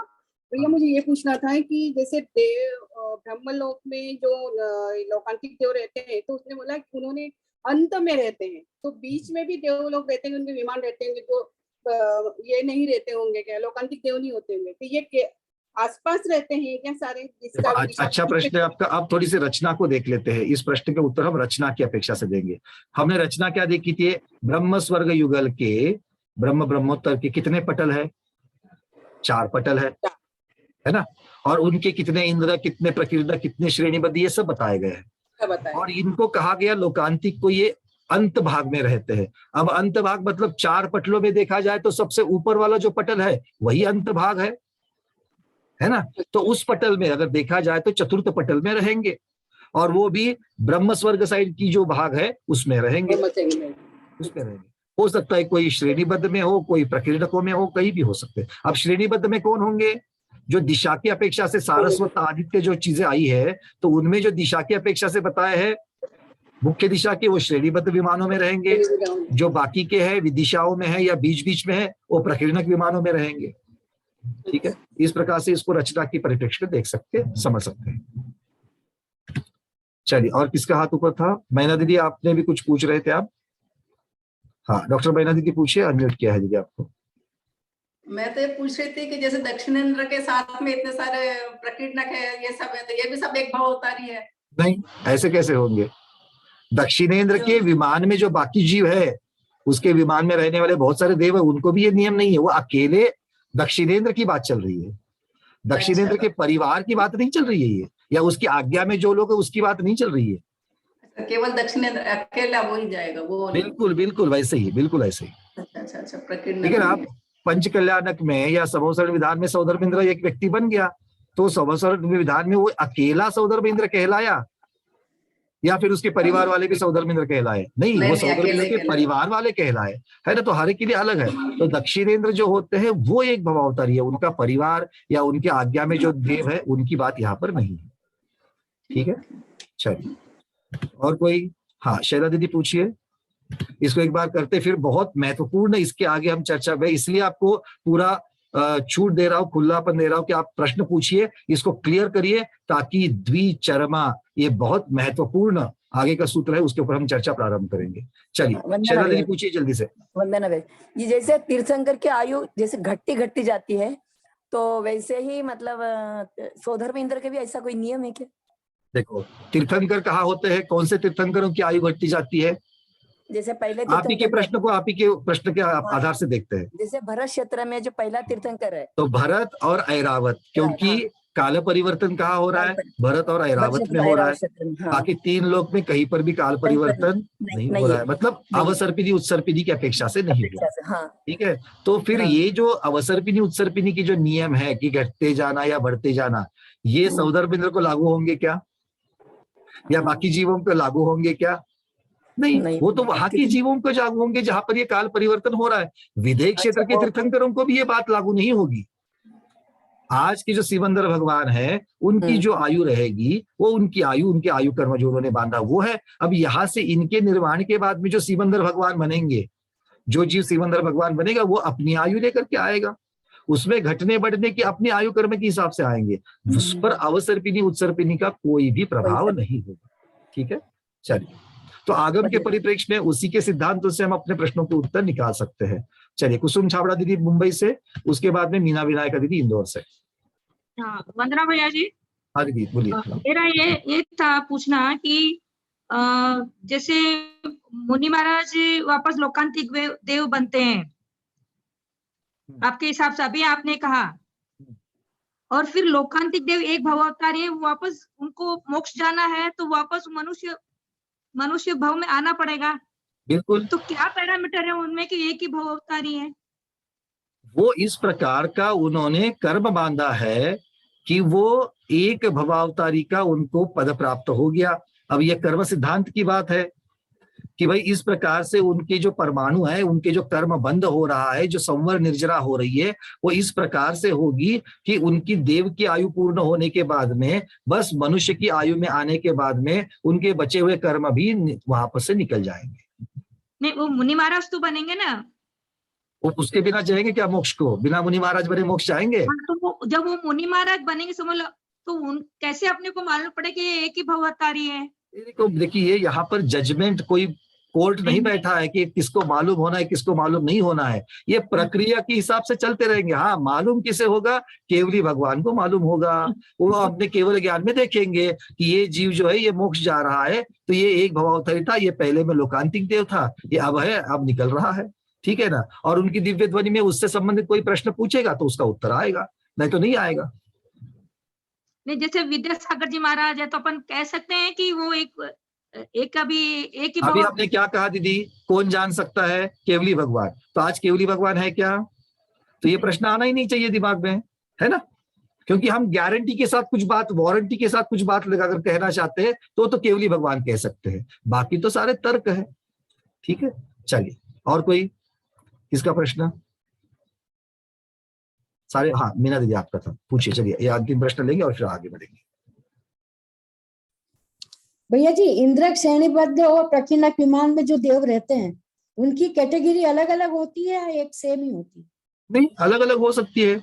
मुझे ये पूछना था कि जैसे देव ब्रह्मलोक में जो लोकांतिक देव रहते हैं, तो उसने बोला कि उन्होंने अंत में रहते हैं, तो बीच में भी देव लोग रहते हैं, उनके विमान रहते होंगे, तो ये नहीं रहते होंगे क्या? लोकांतिक देव नहीं होते होंगे? तो ये आसपास रहते हैं क्या सारे? जिसका अच्छा प्रश्न है आपका। अब थोड़ी सी रचना को देख लेते हैं। इस प्रश्न के उत्तर हम रचना की अपेक्षा से देंगे। हमने रचना क्या देखी थी? ब्रह्म स्वर्ग युगल के ब्रह्म ब्रह्मोत्तर के कितने पटल है? 4 पटल है ना? और उनके कितने इंद्र, कितने प्रकीर्णक, कितने श्रेणीबद्ध, ये सब बताए गए हैं। और इनको कहा गया लोकांतिक को ये अंत भाग में रहते हैं। अब अंत भाग मतलब 4 पटलों में देखा जाए तो सबसे ऊपर वाला जो पटल है वही अंत भाग है ना? तो उस पटल में अगर देखा जाए तो चतुर्थ पटल में रहेंगे, और वो भी ब्रह्म स्वर्ग साइड की जो भाग है उसमें रहेंगे, उसमें रहेंगे। हो सकता है कोई श्रेणीबद्ध में हो, कोई प्रकीर्णकों में हो, कहीं भी हो सकते हैं। अब श्रेणीबद्ध में कौन होंगे? जो दिशा की अपेक्षा से सारस्वत आदित्य जो चीजें आई है, तो उनमें जो दिशा की अपेक्षा से बताया है मुख्य दिशा के, वो श्रेणीबद्ध विमानों में रहेंगे। जो बाकी के हैं विदिशाओं में है या बीच बीच में है, वो प्रकीर्णक विमानों में रहेंगे। ठीक है, इस प्रकार से इसको रचना की परिप्रेक्ष्य में देख सकते, समझ सकते हैं। चलिए, और किसका हाथ ऊपर था? मैना दीदी, आपने भी कुछ पूछ रहे थे आप? हाँ, डॉक्टर मैना दीदी पूछिए, अनम्यूट किया है दीदी आपको। मैं तो ये पूछ रही थी कि जैसे दक्षिणेंद्र के साथ में इतने सारे प्रकीर्णक है, ये सब है, तो ये भी सब एक भाव अवतारी है? नहीं, ऐसे कैसे होंगे? दक्षिणेंद्र के विमान में जो बाकी जीव है, उसके विमान में रहने वाले बहुत सारे देव है, उनको भी ये नियम नहीं है। वो अकेले दक्षिणेंद्र की बात चल रही है, दक्षिणेंद्र के परिवार की बात नहीं चल रही है ये, या उसकी आज्ञा में जो लोग है उसकी बात नहीं चल रही है। केवल दक्षिणेंद्र अकेला वो ही जाएगा? वो बिल्कुल बिल्कुल वैसे ही, बिल्कुल ऐसे ही। अच्छा प्रकीर्णक। लेकिन आप पंचकल्याणक में या समवसरण विधान में सौधर्मेंद्र एक व्यक्ति बन गया, तो समवसरण विधान में वो अकेला सौधर्मेंद्र कहलाया, या फिर उसके परिवार वाले भी सौधर्मेंद्र कहलाए? नहीं, वो सौधर्मेंद्र के परिवार वाले कहलाए, है ना? तो हर एक के लिए अलग है। तो दक्षिणेंद्र जो होते हैं वो एक भवावतारी है, उनका परिवार या उनके आज्ञा में जो देव है उनकी बात यहाँ पर नहीं है। ठीक है, चलिए, और कोई? हाँ, शैला दीदी पूछिए। इसको एक बार करते, फिर बहुत महत्वपूर्ण, इसके आगे हम चर्चा में, इसलिए आपको पूरा छूट दे रहा हूँ, खुलापन दे रहा हूँ कि आप प्रश्न पूछिए, इसको क्लियर करिए, ताकि द्विचरमा, ये बहुत महत्वपूर्ण आगे का सूत्र है, उसके ऊपर हम चर्चा प्रारंभ करेंगे। चलिए, शैला दीदी पूछिए जल्दी से। वंदना भाई, ये जैसे तीर्थंकर की आयु जैसे घटती जाती है, तो वैसे ही मतलब सौधर्मेंद्र के भी ऐसा कोई नियम है क्या? देखो, तीर्थंकर कहाँ होते हैं? कौन से तीर्थंकरों की आयु घटती जाती है? जैसे पहले आप ही के प्रश्न के आधार से देखते हैं। जैसे भरत क्षेत्र में जो पहला तीर्थंकर है, तो भरत और ऐरावत, क्योंकि काल परिवर्तन कहाँ हो रहा है? भरत और ऐरावत में हो रहा है। बाकी 3 लोक में कहीं पर भी काल परिवर्तन नहीं हो रहा है, मतलब अवसर्पिणी उत्सर्पिणी की अपेक्षा से नहीं हो रहा है। ठीक है, तो फिर ये जो अवसर्पिणी उत्सर्पिणी की जो नियम है कि घटते जाना या बढ़ते जाना, ये सौधर्मेंद्र को लागू होंगे क्या, या बाकी जीवों को लागू होंगे क्या? नहीं, वो तो वहां के जीवों को लागू होंगे जहां पर ये काल परिवर्तन हो रहा है। विदेह क्षेत्र के तीर्थंकरों को भी ये बात लागू नहीं होगी। आज के जो सिमंदर भगवान है, उनकी जो आयु रहेगी वो उनकी आयु, उनके आयु कर्म जो उन्होंने बांधा वो है। अब यहाँ से इनके निर्माण के बाद में जो सिमंदर भगवान बनेंगे, जो जीव सिमंदर भगवान बनेगा, वो अपनी आयु लेकर के आएगा, उसमें घटने बढ़ने की अपनी आयु कर्म के हिसाब से आएंगे, उस पर अवसर्पिणी उत्सर्पिणी का कोई भी प्रभाव नहीं होगा। ठीक है, चलिए, तो आगम के परिप्रेक्ष्य में उसी के सिद्धांतों से हम अपने प्रश्नों के उत्तर निकाल सकते हैं। चलिए, कुसुम छाबड़ा दीदी मुंबई से, उसके बाद में मीना विनायका दीदी इंदौर से। हाँ, वंदना भैया जी। हाँ दीदी बोलिए। मेरा ये था पूछना कि जैसे मुनि महाराज वापस लोकांतिक देव बनते हैं आपके हिसाब से, अभी आपने कहा, और फिर लोकांतिक देव एक भवावतारी है, वापस उनको मोक्ष जाना है तो वापस मनुष्य भाव में आना पड़ेगा। बिल्कुल। तो क्या पैरामीटर है उनमें कि एक ही भवावतारी है? वो इस प्रकार का उन्होंने कर्म बांधा है कि वो एक भवावतारी का उनको पद प्राप्त हो गया। अब ये कर्म सिद्धांत की बात है कि भाई इस प्रकार से उनके जो परमाणु है, उनके जो कर्म बंद हो रहा है, जो संवर निर्जरा हो रही है, वो इस प्रकार से होगी कि उनकी देव की आयु पूर्ण होने के बाद में, बस मनुष्य की आयु में आने के बाद में उनके बचे हुए कर्म भी वहां पर से निकल जाएंगे। नहीं, वो मुनि महाराज तो बनेंगे ना, वो उसके बिना जाएंगे क्या मोक्ष को? बिना मुनि महाराज बने मोक्ष जाएंगे? तो जब वो मुनि महाराज बनेंगे, समझ लो, तो कैसे अपने को मालूम पड़े कि एक ही भवावतारी है? देखिए, यहाँ पर जजमेंट कोई कोर्ट नहीं बैठा है कि किसको मालूम होना है किसको मालूम नहीं होना है, ये प्रक्रिया के हिसाब से चलते रहेंगे। हाँ, मालूम किसे होगा? केवली भगवान को मालूम होगा। वो अपने केवल ज्ञान में देखेंगे कि ये जीव जो है ये मोक्ष जा रहा है, तो ये एक भवावतारी था, ये पहले में लोकांतिक देव था, ये अब है, अब निकल रहा है, ठीक है ना। और उनकी दिव्य ध्वनि में उससे संबंधित कोई प्रश्न पूछेगा तो उसका उत्तर आएगा, नहीं तो नहीं आएगा। नहीं, जैसे विद्यासागर जी महाराज है तो अपन कह सकते हैं कि वो एक ही अभी आपने क्या कहा दीदी? कौन जान सकता है? केवली भगवान। तो आज केवली भगवान है क्या? तो ये प्रश्न आना ही नहीं चाहिए दिमाग में, है ना। क्योंकि हम गारंटी के साथ कुछ बात, वारंटी के साथ कुछ बात लगाकर कहना चाहते हैं तो केवली भगवान कह सकते हैं, बाकी तो सारे तर्क है। ठीक है, चलिए और कोई किसका प्रश्न? सारे, हाँ मीना दीदी आपका था, पूछिए। चलिए ये अंतिम प्रश्न लेंगे और फिर आगे बढ़ेंगे। भैया जी, इंद्रक, श्रेणीबद्ध और प्रकीर्णक विमान में जो देव रहते हैं उनकी कैटेगरी अलग अलग होती है या एक सेम ही होती है? नहीं, अलग अलग हो सकती है।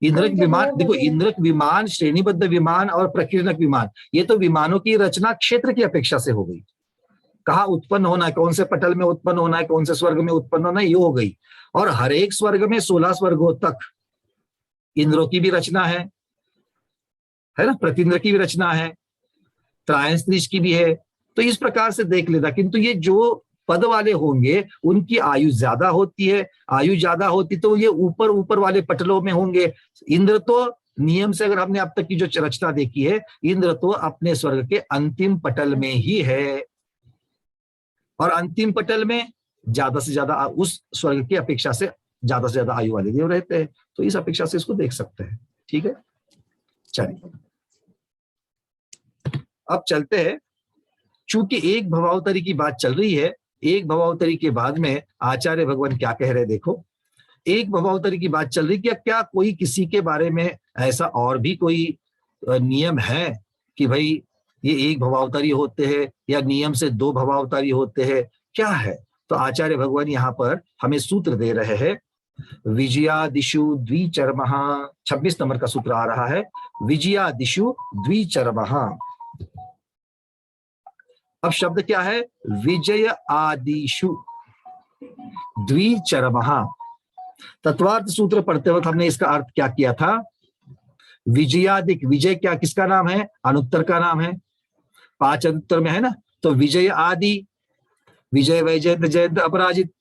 इंद्रक विमान, देखो इंद्रक विमान, श्रेणीबद्ध विमान और प्रकीर्णक विमान, ये तो विमानों की रचना क्षेत्र की अपेक्षा से हो गई। कहाँ उत्पन्न होना है, कौन से पटल में उत्पन्न होना है, कौन से स्वर्ग में उत्पन्न होना है, ये हो गई। और हर एक स्वर्ग में 16 स्वर्गों तक इंद्रों की भी रचना है ना, प्रतीन्द्र की भी रचना है, त्रायस्त्रीश की भी है। तो इस प्रकार से देख लेता, किंतु ये जो पद वाले होंगे उनकी आयु ज्यादा होती है। आयु ज्यादा होती तो ये ऊपर ऊपर वाले पटलों में होंगे। इंद्र तो नियम से, अगर हमने अब तक की जो रचना देखी है, इंद्र तो अपने स्वर्ग के अंतिम पटल में ही है, और अंतिम पटल में ज्यादा से ज्यादा उस स्वर्ग की अपेक्षा से ज्यादा आयु वाले देव रहते हैं। तो इस अपेक्षा से इसको देख सकते हैं। ठीक है, चलिए अब चलते हैं। चूंकि एक भवावतारी की बात चल रही है, एक भवावतारी के बाद में आचार्य भगवान क्या कह रहे हैं देखो। एक भवावतारी की बात चल रही है, क्या कोई किसी के बारे में ऐसा और भी कोई नियम है कि भाई ये एक भवावतारी होते हैं या नियम से 2 भवावतारी होते हैं, क्या है? तो आचार्य भगवान यहाँ पर हमें सूत्र दे रहे हैं। विजयादिषु द्विचर्मः, 26 नंबर का सूत्र आ रहा है। विजयादिषु द्विचर्मः। अब शब्द क्या है? विजय आदिषु द्विचर्मः। तत्वार्थ सूत्र पढ़ते वक्त हमने इसका अर्थ क्या किया था? विजयादिक, विजय क्या किसका नाम है? अनुत्तर का नाम है, 5 अनुत्तर में है ना। तो विजय आदि, विजय वैजयंत जयंत अपराजित,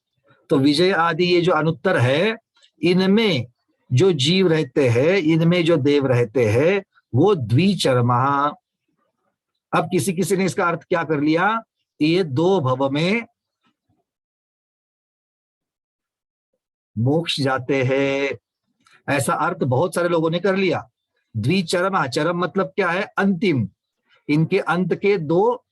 तो विजय आदि ये जो अनुत्तर है, इनमें जो जीव रहते हैं, इनमें जो देव रहते हैं, वो द्विचर्मः। अब किसी ने इसका अर्थ क्या कर लिया? ये 2 भव में मोक्ष जाते हैं, ऐसा अर्थ बहुत सारे लोगों ने कर लिया। द्विचर्मः, चरम मतलब क्या है? अंतिम, इनके अंत के 2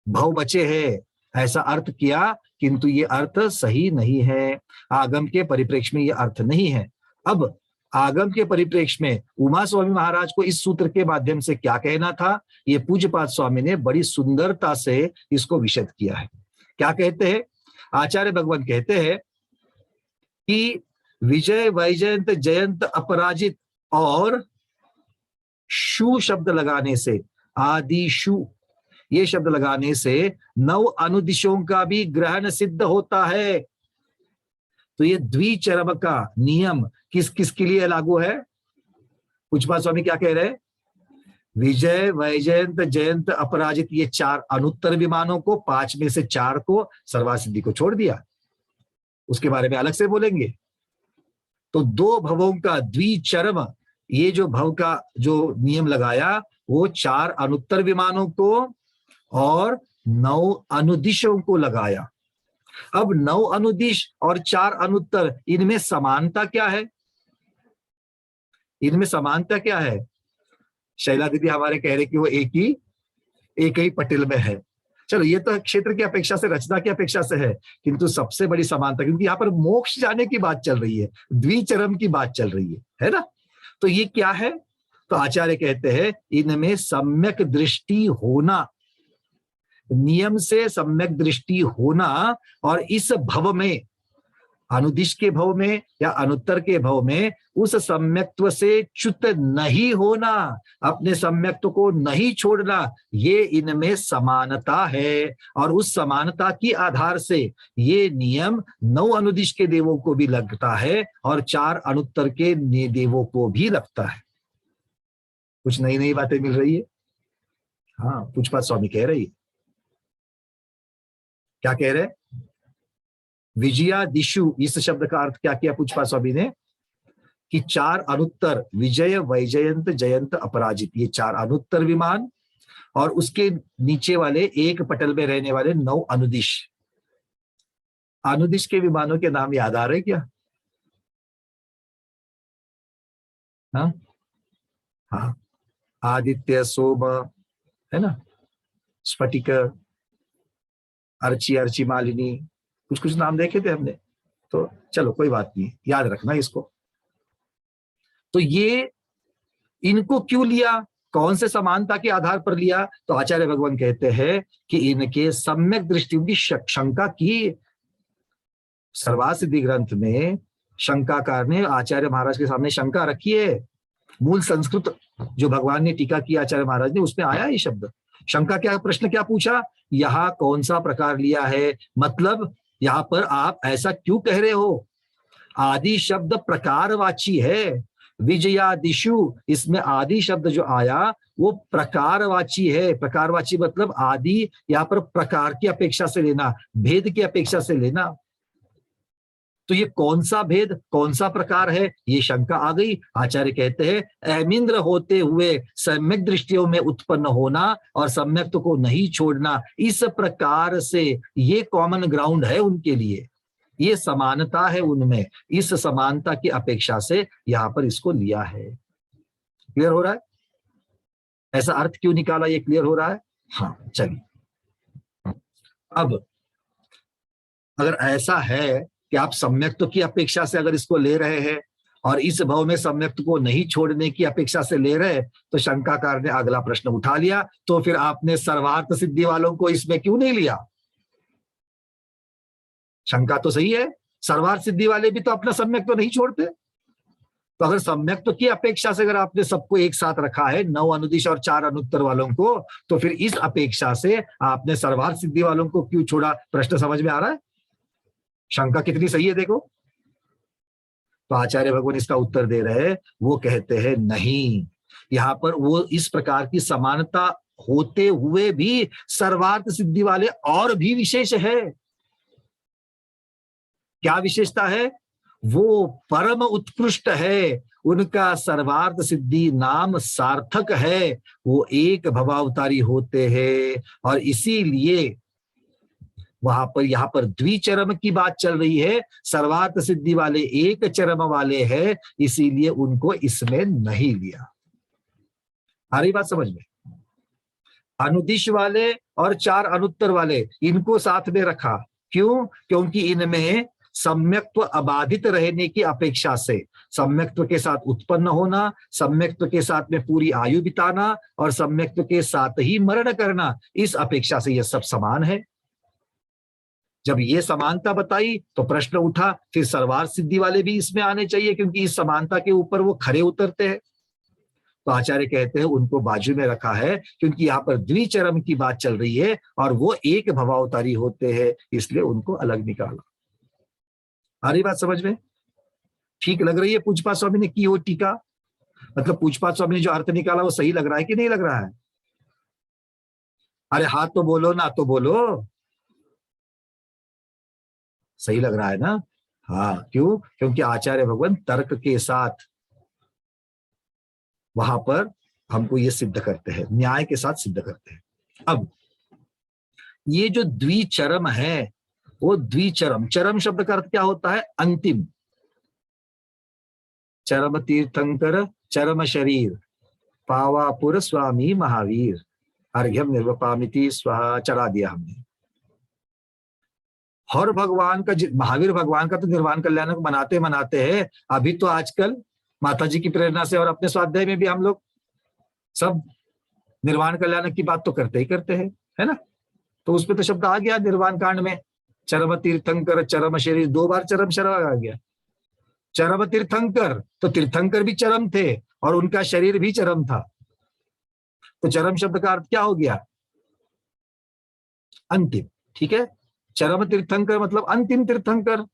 भव बचे हैं, ऐसा अर्थ किया, किंतु ये अर्थ सही नहीं है। आगम के परिप्रेक्ष्य में ये अर्थ नहीं है। अब आगम के परिप्रेक्ष्य में उमा स्वामी महाराज को इस सूत्र के माध्यम से क्या कहना था, ये पूज्यपाद स्वामी ने बड़ी सुंदरता से इसको विशद किया है। क्या कहते हैं? आचार्य भगवान कहते हैं कि विजय वैजयंत जयंत अपराजित और शु शब्द लगाने से, आदिशु ये शब्द लगाने से 9 अनुदिशों का भी ग्रहण सिद्ध होता है। तो ये द्विचर्म का नियम किस किस के लिए लागू है? पूज्यपाद स्वामी क्या कह रहे हैं? विजय वैजयंत जयंत अपराजित, ये 4 अनुत्तर विमानों को, 5 में से 4 को, सर्वासिद्धि को छोड़ दिया। उसके बारे में अलग से बोलेंगे। तो 2 भवों का द्विचर्म, ये जो भव का जो नियम लगाया, वो 4 अनुत्तर विमानों को और 9 अनुदिशों को लगाया। अब 9 अनुदिश और 4 अनुत्तर, इनमें समानता क्या है? इनमें समानता क्या है? शैला दीदी हमारे कह रहे कि वो एक ही पटेल में है। चलो ये तो क्षेत्र की अपेक्षा से, रचना की अपेक्षा से है, किंतु सबसे बड़ी समानता, क्योंकि यहाँ पर मोक्ष जाने की बात चल रही है, द्विचरम की बात चल रही है ना। तो ये क्या है? तो आचार्य कहते हैं इनमें सम्यक दृष्टि होना, नियम से सम्यक दृष्टि होना, और इस भव में अनुदिश के भव में या अनुत्तर के भव में उस सम्यक्त्व से च्युत नहीं होना, अपने सम्यक्त्व को नहीं छोड़ना, ये इनमें समानता है। और उस समानता की आधार से ये नियम 9 अनुदिश के देवों को भी लगता है और 4 अनुत्तर के देवों को भी लगता है। कुछ नई नई बातें मिल रही है। हाँ, पूजपाद स्वामी कह रही है। क्या कह रहे? विजया दिशु, इस शब्द का अर्थ क्या किया पूजपाद स्वामी ने कि 4 अनुत्तर, विजय, वैजयंत, जयंत, अपराजित, ये 4 अनुत्तर विमान और उसके नीचे वाले एक पटल में रहने वाले 9 अनुदिश। अनुदिश के विमानों के नाम याद आ रहे क्या? हाँ हाँ, आदित्य, सोम, है ना, स्फटिक, अर्ची, अर्ची मालिनी, कुछ कुछ नाम देखे थे हमने। तो चलो कोई बात नहीं, याद रखना इसको। तो ये इनको क्यों लिया, कौन से समानता के आधार पर लिया? तो आचार्य भगवान कहते हैं कि इनके सम्यक दृष्टि की शंका की। सर्वासिद्धि ग्रंथ में शंकाकार ने आचार्य महाराज के सामने शंका रखी है। मूल संस्कृत जो भगवान ने टीका की आचार्य महाराज ने, उसमें आया ये शब्द। शंका क्या, प्रश्न क्या पूछा? यहाँ कौन सा प्रकार लिया है, मतलब यहाँ पर आप ऐसा क्यों कह रहे हो? आदि शब्द प्रकारवाची है। विजयादिशु, इसमें आदि शब्द जो आया वो प्रकारवाची है। प्रकारवाची मतलब आदि यहाँ पर प्रकार की अपेक्षा से लेना, भेद की अपेक्षा से लेना। तो ये कौन सा भेद, कौन सा प्रकार है, ये शंका आ गई। आचार्य कहते हैं ऐमिंद्र होते हुए सम्यक दृष्टियों में उत्पन्न होना और सम्यक्त को नहीं छोड़ना, इस प्रकार से ये कॉमन ग्राउंड है उनके लिए, ये समानता है उनमें। इस समानता की अपेक्षा से यहां पर इसको लिया है। क्लियर हो रहा है? ऐसा अर्थ क्यों निकाला, ये क्लियर हो रहा है? हाँ, चलिए। अब अगर ऐसा है कि आप सम्यक्त की अपेक्षा से अगर इसको ले रहे हैं और इस भाव में सम्यक्त को नहीं छोड़ने की अपेक्षा से ले रहे, तो शंकाकार ने अगला प्रश्न उठा लिया, तो फिर आपने सर्वार्थ सिद्धि वालों को इसमें क्यों नहीं लिया? शंका तो सही है, सर्वार्थ सिद्धि वाले भी तो अपना सम्यक्त तो नहीं छोड़ते। तो अगर सम्यक्त की अपेक्षा से अगर आपने सबको एक साथ रखा है, 9 अनुदिश और 4 अनुत्तर वालों को, तो फिर इस अपेक्षा से आपने सर्वार्थ सिद्धि वालों को क्यों छोड़ा? प्रश्न समझ में आ रहा है? शंका कितनी सही है देखो। तो आचार्य भगवान इसका उत्तर दे रहे हैं, वो कहते हैं नहीं, यहाँ पर वो इस प्रकार की समानता होते हुए भी सर्वार्थ सिद्धि वाले और भी विशेष है। क्या विशेषता है? वो परम उत्कृष्ट है, उनका सर्वार्थ सिद्धि नाम सार्थक है, वो एक भवावतारी होते हैं और इसीलिए वहां पर यहाँ पर द्विचरम की बात चल रही है। सर्वार्थ सिद्धि वाले एक चरम वाले हैं, इसीलिए उनको इसमें नहीं लिया। आ रही बात समझ में? अनुदिश वाले और 4 अनुत्तर वाले, इनको साथ में रखा, क्यों? क्योंकि इनमें सम्यक्त्व अबाधित रहने की अपेक्षा से, सम्यक्त्व के साथ उत्पन्न होना, सम्यक्त्व के साथ में पूरी आयु बिताना और सम्यक्त्व के साथ ही मरण करना, इस अपेक्षा से यह सब समान है। जब ये समानता बताई तो प्रश्न उठा, फिर सर्वार्थ सिद्धि वाले भी इसमें आने चाहिए, क्योंकि इस समानता के ऊपर वो खरे उतरते हैं। तो आचार्य कहते हैं उनको बाजू में रखा है, क्योंकि यहाँ पर द्विचरम की बात चल रही है और वो एक भवावतारी होते हैं, इसलिए उनको अलग निकाला। आ रही बात समझ में? ठीक लग रही है पूजपाद स्वामी ने की वो टीका? मतलब पूजपाद स्वामी ने जो अर्थ निकाला वो सही लग रहा है कि नहीं लग रहा है? अरे हाथ तो बोलो, ना तो बोलो। सही लग रहा है ना? हाँ, क्यों? क्योंकि आचार्य भगवान तर्क के साथ वहां पर हमको ये सिद्ध करते हैं, न्याय के साथ सिद्ध करते हैं। अब ये जो द्विचरम है, वो द्विचरम, चरम शब्द का अर्थ क्या होता है? अंतिम। चरम तीर्थंकर चरम शरीर, पावापुर स्वामी महावीर, अर्घ्यम निर्वपामिति स्वाहा, चढ़ा दिया हमने। हर भगवान का, महावीर भगवान का तो निर्वाण कल्याण को मनाते मनाते हैं। अभी तो आजकल माता जी की प्रेरणा से और अपने स्वाध्याय में भी हम लोग सब निर्वाण कल्याण की बात तो करते ही करते हैं, है ना? तो उसमें तो शब्द आ गया निर्वाण कांड में चरम तीर्थंकर, चरम शरीर, 2 बार चरम शरीर आ गया। चरम तीर्थंकर, तो तीर्थंकर भी चरम थे और उनका शरीर भी चरम था। तो चरम शब्द का अर्थ क्या हो गया? अंतिम। ठीक है, चरम तीर्थंकर मतलब अंतिम तीर्थंकर,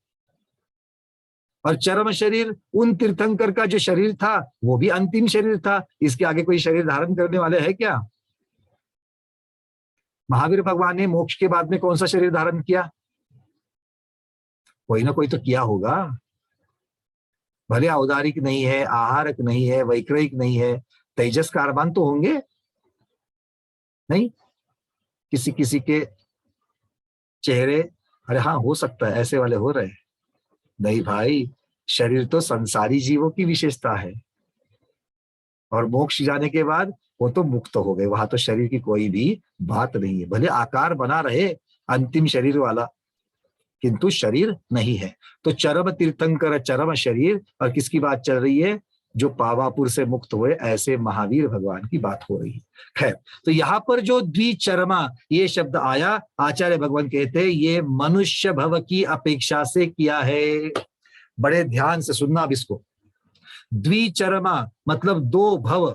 और चरम शरीर उन तीर्थंकर का जो शरीर था वो भी अंतिम शरीर था। इसके आगे कोई शरीर धारण करने वाले है क्या? महावीर भगवान ने मोक्ष के बाद में कौन सा शरीर धारण किया? कोई ना कोई तो किया होगा। भले औदारिक नहीं है, आहारक नहीं है, वैक्रयिक नहीं है, तेजस कारबान तो होंगे नहीं? किसी किसी के चेहरे, अरे हाँ हो सकता है ऐसे वाले हो रहे हैं। नहीं भाई, शरीर तो संसारी जीवों की विशेषता है, और मोक्ष जाने के बाद वो तो मुक्त हो गए, वहां तो शरीर की कोई भी बात नहीं है। भले आकार बना रहे अंतिम शरीर वाला, किंतु शरीर नहीं है। तो चरम तीर्थंकर चरम शरीर, और किसकी बात चल रही है? जो पावापुर से मुक्त हुए ऐसे महावीर भगवान की बात हो रही है। खैर, तो यहाँ पर जो द्विचरमा ये शब्द आया, आचार्य भगवान कहते हैं ये मनुष्य भव की अपेक्षा से किया है। बड़े ध्यान से सुनना अब इसको। द्विचरमा मतलब 2 भव,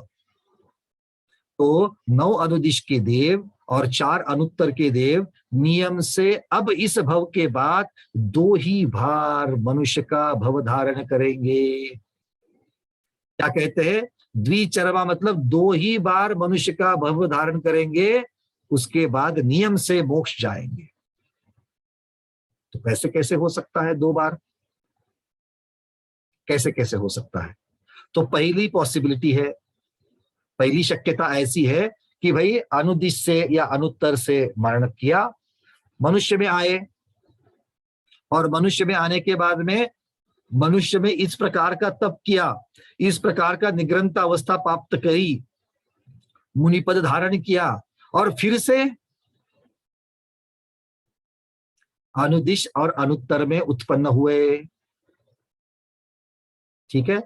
तो 9 अनुदिश के देव और 4 अनुत्तर के देव नियम से अब इस भव के बाद 2 ही बार मनुष्य का भव धारण करेंगे। क्या कहते हैं? द्विचरमा मतलब 2 ही बार मनुष्य का भव धारण करेंगे, उसके बाद नियम से मोक्ष जाएंगे। तो कैसे कैसे हो सकता है 2 बार? कैसे कैसे हो सकता है? तो पहली पॉसिबिलिटी है, पहली शक्यता ऐसी है कि भाई अनुदिश से या अनुत्तर से मरण किया, मनुष्य में आए, और मनुष्य में आने के बाद में मनुष्य में इस प्रकार का तप किया, इस प्रकार का निग्रंथ अवस्था प्राप्त करी, मुनिपद धारण किया, और फिर से अनुदिश और अनुत्तर में उत्पन्न हुए। ठीक है,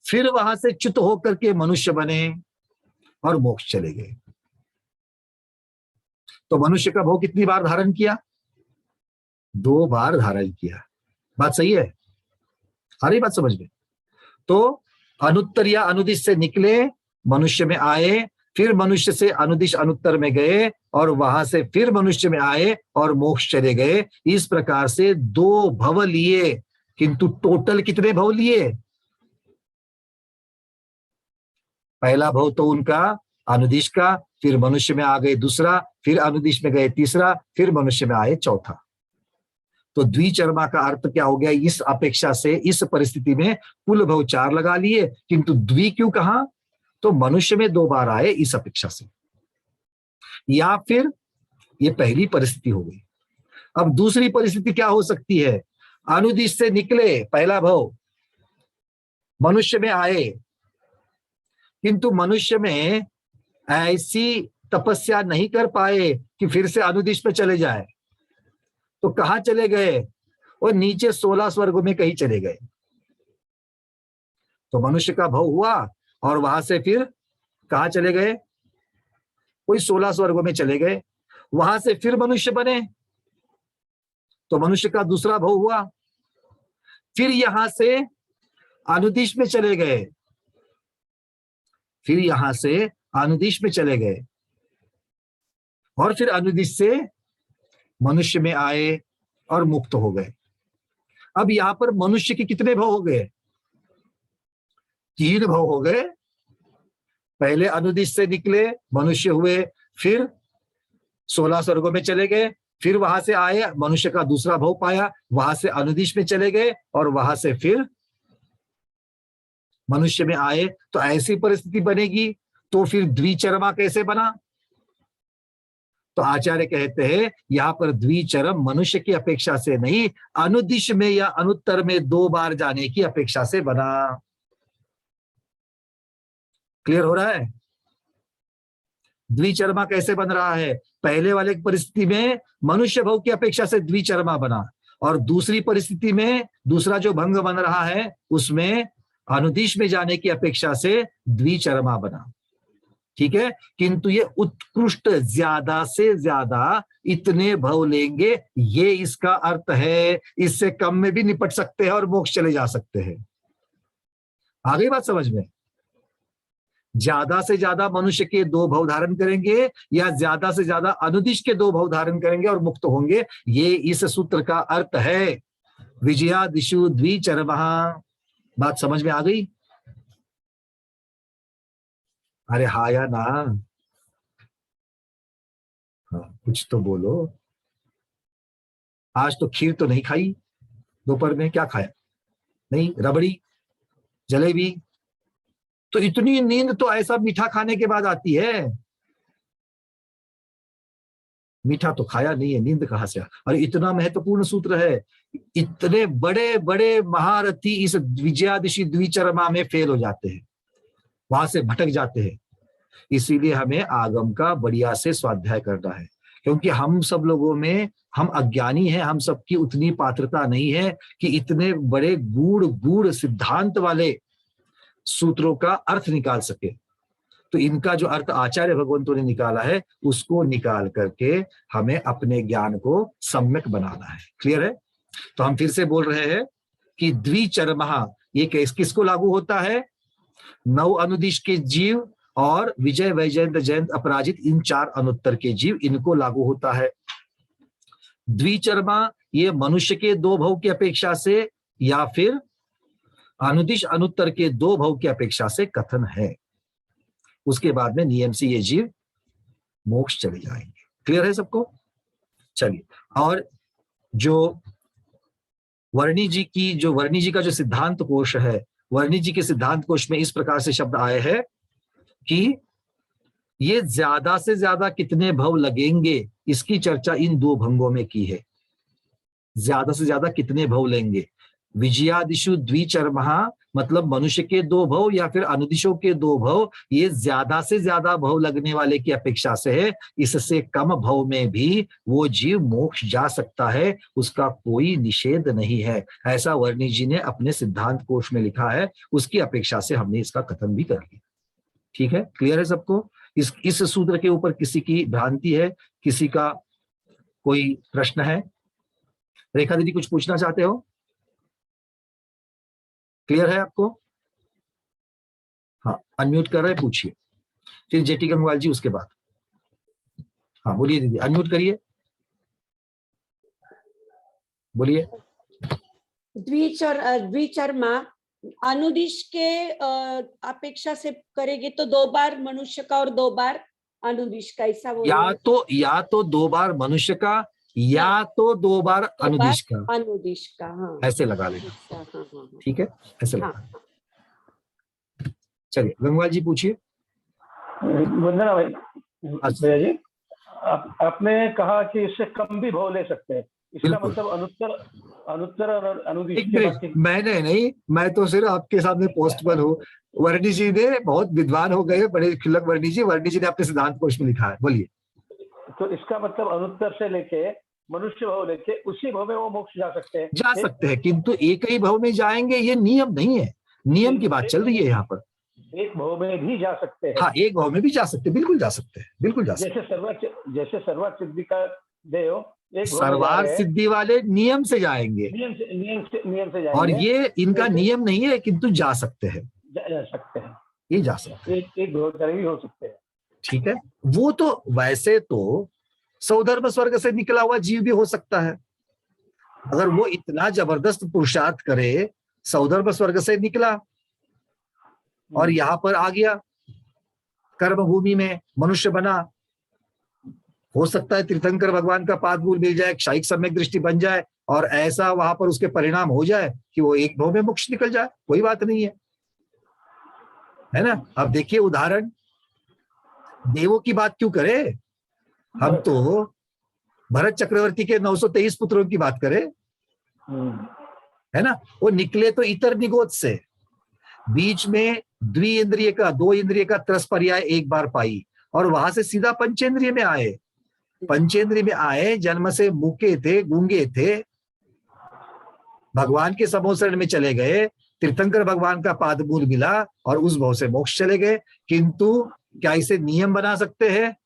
फिर वहां से च्युत होकर के मनुष्य बने और मोक्ष चले गए। तो मनुष्य का भोग कितनी बार धारण किया? 2 बार धारण किया। बात सही है? आ रही बात समझ में? तो अनुत्तर या अनुदिश से निकले, मनुष्य में आए, फिर मनुष्य से अनुदिश अनुत्तर में गए, और वहां से फिर मनुष्य में आए और मोक्ष चले गए। इस प्रकार से 2 भव लिए, किंतु टोटल कितने भव लिए? पहला भव तो उनका अनुदिश का, फिर मनुष्य में आ गए दूसरा, फिर अनुदिश में गए तीसरा, फिर मनुष्य में आए चौथा। तो द्विचरमा का अर्थ क्या हो गया? इस अपेक्षा से, इस परिस्थिति में कुल भव 4 लगा लिए, किंतु द्वि क्यों कहा? तो मनुष्य में 2 बार आए इस अपेक्षा से। या फिर ये पहली परिस्थिति हो गई। अब दूसरी परिस्थिति क्या हो सकती है? अनुदिश से निकले पहला भव, मनुष्य में आए, किंतु मनुष्य में ऐसी तपस्या नहीं कर पाए कि फिर से अनुदिश पे चले जाए। तो कहां चले गए? और नीचे 16 स्वर्गों में कहीं चले गए। तो मनुष्य का भव हुआ और वहां से फिर कहां चले गए? कोई 16 स्वर्गों में चले गए, वहां से फिर मनुष्य बने, तो मनुष्य का दूसरा भव हुआ। फिर यहां से अनुदिश में चले गए, फिर यहां से अनुदिश में चले गए, और फिर अनुदिश से मनुष्य में आए और मुक्त हो गए। अब यहां पर मनुष्य के कितने भव हो गए? 3 भव हो गए। पहले अनुदिश से निकले, मनुष्य हुए, फिर 16 स्वर्गों में चले गए, फिर वहां से आए, मनुष्य का दूसरा भव पाया, वहां से अनुदिश में चले गए, और वहां से फिर मनुष्य में आए। तो ऐसी परिस्थिति बनेगी। तो फिर द्विचरमा कैसे बना? तो आचार्य कहते हैं यहां पर द्विचरम मनुष्य की अपेक्षा से नहीं, अनुदिश में या अनुत्तर में 2 बार जाने की अपेक्षा से बना। क्लियर हो रहा है? द्विचरमा कैसे बन रहा है? पहले वाले परिस्थिति में मनुष्य भव की अपेक्षा से द्विचरमा बना, और दूसरी परिस्थिति में दूसरा जो भंग बन रहा है उसमें अनुदिश में जाने की अपेक्षा से द्विचरमा बना। ठीक है, किंतु ये उत्कृष्ट, ज्यादा से ज्यादा इतने भव लेंगे, ये इसका अर्थ है। इससे कम में भी निपट सकते हैं और मोक्ष चले जा सकते हैं। आ गई बात समझ में? ज्यादा से ज्यादा मनुष्य के 2 भव धारण करेंगे या ज्यादा से ज्यादा अनुदिश के 2 भव धारण करेंगे और मुक्त होंगे, ये इस सूत्र का अर्थ है। विजयादिषु द्विचरमः। बात समझ में आ गई? अरे हाँ या ना? हाँ, कुछ तो बोलो। आज तो खीर तो नहीं खाई? दोपहर में क्या खाया? नहीं, रबड़ी, जलेबी। तो इतनी नींद तो ऐसा मीठा खाने के बाद आती है। मीठा तो खाया नहीं है, नींद कहां से? और इतना महत्वपूर्ण सूत्र है। इतने बड़े बड़े महारथी इस विजयादिषि द्विचरमा में फेल हो जाते हैं, वहां से भटक जाते हैं। इसीलिए हमें आगम का बढ़िया से स्वाध्याय करना है, क्योंकि हम सब लोगों में, हम अज्ञानी हैं, हम सबकी उतनी पात्रता नहीं है कि इतने बड़े गूढ़ सिद्धांत वाले सूत्रों का अर्थ निकाल सके। तो इनका जो अर्थ आचार्य भगवंतों ने निकाला है, उसको निकाल करके हमें अपने ज्ञान को सम्यक बनाना है। क्लियर है? तो हम फिर से बोल रहे हैं कि द्विचरमः ये किसको लागू होता है? 9 अनुदिश के जीव और विजय, वैजयंत, जयंत, अपराजित, इन 4 अनुत्तर के जीव, इनको लागू होता है। द्विचरमा ये मनुष्य के 2 भव की अपेक्षा से या फिर अनुदिश अनुत्तर के 2 भव की अपेक्षा से कथन है। उसके बाद में नियम से ये जीव मोक्ष चले जाएंगे। क्लियर है सबको? चलिए, और जो वर्णी जी का जो सिद्धांत कोश है, वर्णी जी के सिद्धांत कोश में इस प्रकार से शब्द आए हैं कि ये ज्यादा से ज्यादा कितने भव लगेंगे, इसकी चर्चा इन 2 भंगों में की है। ज्यादा से ज्यादा कितने भव लेंगे? विजयादिषु द्विचरमः मतलब मनुष्य के 2 भव या फिर अनुदिशों के 2 भव, ये ज्यादा से ज्यादा भव लगने वाले की अपेक्षा से है। इससे कम भव में भी वो जीव मोक्ष जा सकता है, उसका कोई निषेध नहीं है। ऐसा वर्णी जी ने अपने सिद्धांत कोश में लिखा है, उसकी अपेक्षा से हमने इसका कथन भी कर लिया। ठीक है? क्लियर है सबको? इस सूत्र के ऊपर किसी की भ्रांति है? किसी का कोई प्रश्न है? रेखा दीदी कुछ पूछना चाहते हो? क्लियर है आपको? हाँ, अनम्यूट कर रहे, पूछिए। फिर जेटी गंगवाल जी उसके बाद। हाँ बोलिए दीदी, अनम्यूट करिए, बोलिए। द्विचरमा अनुदिश के अपेक्षा से करेंगे तो 2 बार मनुष्य का और 2 बार अनुदिश का, ऐसा वो या तो 2 बार मनुष्य का या तो 2 बार अनुदिश का, हाँ, ऐसे लगा लेना। हाँ। ठीक है, ऐसे लगा। चलिए गंगवाल जी पूछिए। वंदना भाई, भैया जी, आपने कहा कि इससे कम भी भाव ले सकते हैं, इसका मतलब अनुत्तर और अनुदिश? मैंने नहीं, मैं तो सिर्फ आपके सामने पोस्टमैन हूँ। वर्णी जी ने बहुत विद्वान हो गए, बड़े खिलक वर्णी जी ने अपने सिद्धांत कोश में लिखा है। बोलिए। तो इसका मतलब अनुत्तर से लेके मनुष्य भाव लेके उसी भाव में वो मोक्ष जा सकते हैं? जा सकते हैं, किंतु एक ही भाव में जाएंगे ये नियम नहीं है। नियम की बात चल रही है यहाँ पर। एक भाव में भी जा सकते हैं? हाँ, एक भाव में भी जा सकते हैं, बिल्कुल जा सकते हैं, बिल्कुल जा सकते हैं। जैसे सर्वार्थ सिद्धि का देव, सर्वार्थ सिद्धि वाले नियम से जाएंगे, नियम से जाएंगे, और ये इनका नियम नहीं है, किंतु जा सकते हैं, जा सकते हैं, ये जा सकते हैं। एक भाव भी हो सकते हैं। ठीक है, वो तो वैसे तो सौधर्म स्वर्ग से निकला हुआ जीव भी हो सकता है। अगर वो इतना जबरदस्त पुरुषार्थ करे, सौधर्म स्वर्ग से निकला और यहाँ पर आ गया, कर्म भूमि में मनुष्य बना, हो सकता है तीर्थंकर भगवान का पादमूल मिल जाए, क्षायिक सम्यक दृष्टि बन जाए और ऐसा वहां पर उसके परिणाम हो जाए कि वो एक भाव में मोक्ष निकल जाए, कोई बात नहीं है ना। अब देखिए उदाहरण, देवों की बात क्यों करें, हम तो भरत चक्रवर्ती के 923 पुत्रों की बात करें, है ना। वो निकले तो इतर निगोद से, बीच में द्विइंद्रिय का, 2 इंद्रिय का त्रस पर्याय एक बार पाई और वहां से सीधा पंचेंद्रिय में आए। पंचेंद्रिय में आए, जन्म से मूके थे, गूंगे थे, भगवान के समोसरण में चले गए, तीर्थंकर भगवान का पादमूल मिला और उस भाव से मोक्ष चले गए। किंतु क्या इसे नियम बना सकते हैं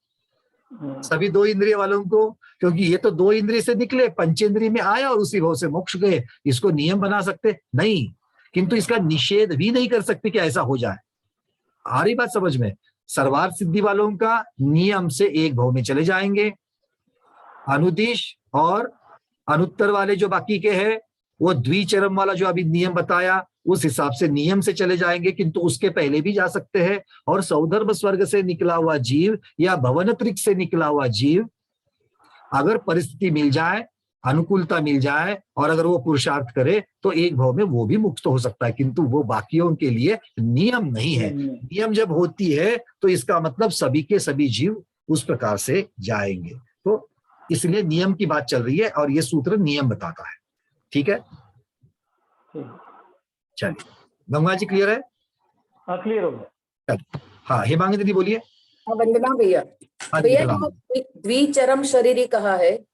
सभी 2 इंद्रिय वालों को? क्योंकि ये तो 2 इंद्रिय से निकले, पंचेंद्रिय में आया और उसी भाव से मोक्ष गए। इसको नियम बना सकते नहीं, किंतु इसका निषेध भी नहीं कर सकते कि ऐसा हो जाए। आ रही बात समझ में? सर्वार्थ सिद्धि वालों का नियम से एक भाव में चले जाएंगे, अनुदिश और अनुत्तर वाले जो बाकी के हैं वो द्विचरम वाला जो अभी नियम बताया उस हिसाब से नियम से चले जाएंगे, किंतु उसके पहले भी जा सकते हैं। और सौधर्म स्वर्ग से निकला हुआ जीव या भवनत्रिक से निकला हुआ जीव, अगर परिस्थिति मिल जाए, अनुकूलता मिल जाए और अगर वो पुरुषार्थ करे तो एक भाव में वो भी मुक्त हो सकता है, किंतु वो बाकियों के लिए नियम नहीं है। नियम जब होती है तो इसका मतलब सभी के सभी जीव उस प्रकार से जाएंगे। तो इसलिए नियम की बात चल रही है और ये सूत्र नियम बताता है। ठीक है, चलिए। गंगा जी क्लियर है? हाँ, क्लियर हो गया। हाँ, हेमांगी दीदी बोलिए। हाँ वंदना भैया। भैया जो द्विचरम शरीर कहा है,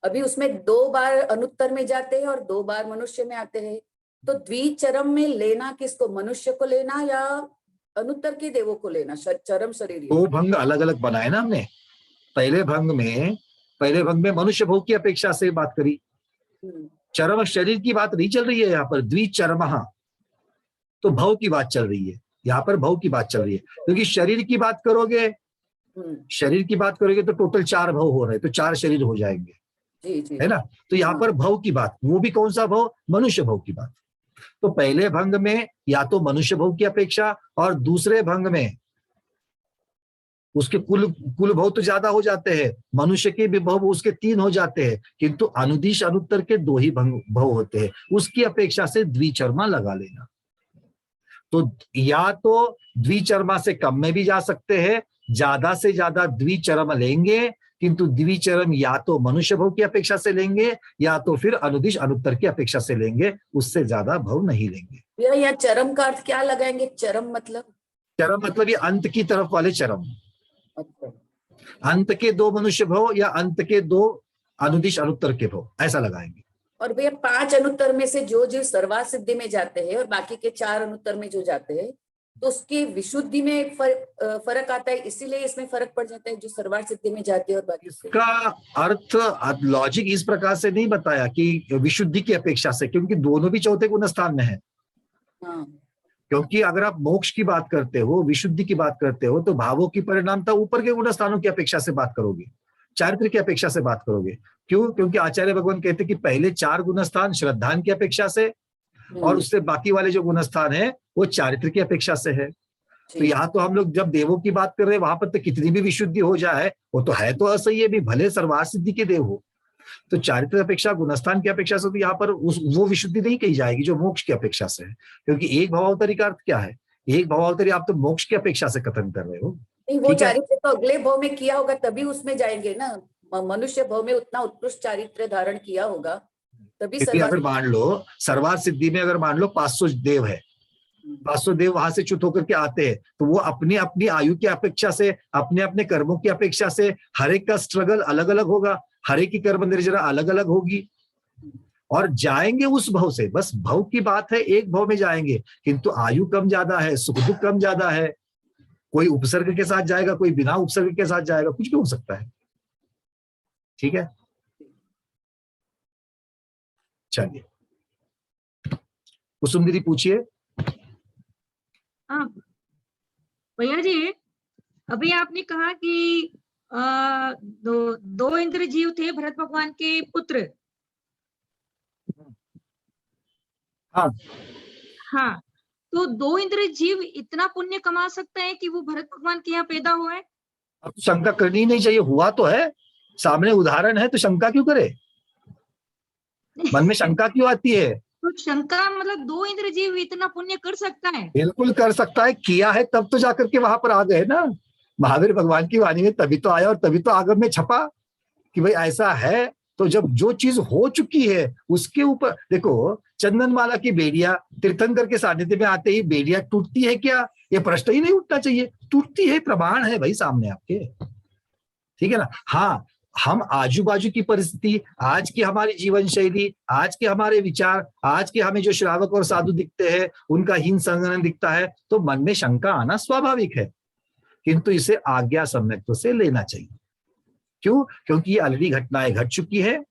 अभी उसमें 2 बार अनुत्तर में जाते हैं और 2 बार मनुष्य में आते हैं, तो द्विचरम में लेना किसको, मनुष्य को लेना या अनुत्तर के देवों को लेना? चरम शरीर 2 भंग अलग अलग बनाए ना हमने। पहले भंग में मनुष्य भोग की अपेक्षा से बात करी, चरम शरीर की बात नहीं चल रही है यहाँ पर। द्विचरम, तो भव की बात चल रही है यहाँ पर, भव की बात चल रही है। क्योंकि शरीर की बात करोगे तो टोटल 4 भव हो रहे, तो 4 शरीर हो जाएंगे। जी। है ना? तो यहाँ पर भव की बात, वो भी कौन सा भव? मनुष्य भव की बात। तो पहले भंग में या तो मनुष्य भव की अपेक्षा और दूसरे भंग में उसके कुल भव तो ज्यादा हो जाते हैं, मनुष्य के भी भव उसके 3 हो जाते हैं, किंतु अनुदिश अनुत्तर के 2 ही भव होते हैं। उसकी अपेक्षा से द्विचर्मा लगा लेना। तो या तो द्विचर्मा से कम में भी जा सकते हैं, ज्यादा से ज्यादा द्विचरम लेंगे, किंतु द्विचरम या तो मनुष्य भव की अपेक्षा से लेंगे या तो फिर अनुदिश अनुत्तर की अपेक्षा से लेंगे, उससे ज्यादा भव नहीं लेंगे। या चरम का अर्थ क्या लगाएंगे? चरम मतलब ये अंत की तरफ वाले चरम। अच्छा। अंत के 2 मनुष्य भव या अंत के 2 अनुदिश अनुत्तर के भव, ऐसा लगाएंगे। और भैया 5 अनुत्तर में से जो जीव सर्वार्थ सिद्धि में जाते हैं और बाकी के 4 अनुत्तर में जो जाते हैं, तो उसकी विशुद्धि में फर्क आता है, इसीलिए इसमें फर्क पड़ जाता है जो सर्वार्थ सिद्धि में जाते हैं और बाकी। इसका अर्थ लॉजिक इस प्रकार से नहीं बताया कि विशुद्धि की अपेक्षा से, क्योंकि दोनों भी चौथे गुण स्थान में है। हाँ। क्योंकि अगर आप मोक्ष की बात करते हो, विशुद्धि की बात करते हो, तो भावों की परिणामता ऊपर के गुण स्थानों की अपेक्षा से बात करोगे, चारित्र की अपेक्षा से बात करोगे। क्यों? क्योंकि आचार्य भगवान कहते कि पहले 4 गुण स्थान श्रद्धान की अपेक्षा से और उससे बाकी वाले जो गुण स्थान है वो चारित्र की अपेक्षा से है। तो यहाँ तो हम लोग जब देवों की बात कर रहे हैं, वहां पर तो कितनी भी विशुद्धि हो जाए वो तो है तो असह्य भी, भले सर्वार्थ सिद्धि के देव हो। तो चारित्र अपेक्षा गुणस्थान की अपेक्षा से तो यहाँ पर वो विशुद्धि नहीं कही जाएगी जो मोक्ष की अपेक्षा से है। क्योंकि एक भावावतरी का अर्थ क्या है? एक भावावतरी आप तो मोक्ष की अपेक्षा से कथन कर रहे हो। वो चारित्र तो अगले भाव में किया होगा तभी उसमें जाएंगे ना। मनुष्य भाव में उतना उत्कृष्ट चारित्र धारण किया होगा तभी। अगर मान लो सर्वार्थ सिद्धि में अगर मान लो 500 देव है, 500 देव वहां से च्युत होकर के आते हैं, तो वो अपनी अपनी आयु की अपेक्षा से, अपने अपने कर्मों की अपेक्षा से हर एक का स्ट्रगल अलग अलग होगा, हर एक की कर्म निर्जरा अलग अलग होगी और जाएंगे उस भव से। बस भव की बात है, एक भव में जाएंगे, किंतु आयु कम ज्यादा है, सुख दुख कम ज्यादा है। कोई उपसर्ग के साथ जाएगा, कोई बिना उपसर्ग के साथ जाएगा, कुछ भी हो सकता है। ठीक है, चलिए कुसुम दीदी पूछिए। हाँ भैया जी, अभी आपने कहा कि दो इंद्र जीव थे भरत भगवान के पुत्र। हाँ, तो 2 इंद्र जीव इतना पुण्य कमा सकते हैं कि वो भरत भगवान के यहाँ पैदा हुए? अब शंका करनी नहीं चाहिए, हुआ तो है, सामने उदाहरण है, तो शंका क्यों करे? मन में शंका क्यों आती है? तो शंका मतलब 2 इंद्र जीव इतना पुण्य कर सकता है? बिल्कुल कर सकता है, किया है तब तो जाकर के वहां पर आ गए ना। महावीर भगवान की वाणी में तभी तो आया और तभी तो आगम में छपा कि भाई ऐसा है। तो जब जो चीज हो चुकी है उसके ऊपर देखो, चंदनमाला की बेड़िया तीर्थंकर के सानिध्य में आते ही बेड़िया टूटती है क्या? ये प्रश्न ही नहीं उठना चाहिए। टूटती है, प्रमाण है भाई सामने आपके, ठीक है ना। हाँ, हम आजू बाजू की परिस्थिति, आज की हमारी जीवन शैली, आज के हमारे विचार, आज के हमें जो श्रावक और साधु दिखते हैं उनका हीन संगठन दिखता है, तो मन में शंका आना स्वाभाविक है। किंतु इसे आज्ञा सम्यक्त्व से लेना चाहिए। क्यों? क्योंकि ये ऑलरेडी घटनाएं घट चुकी है,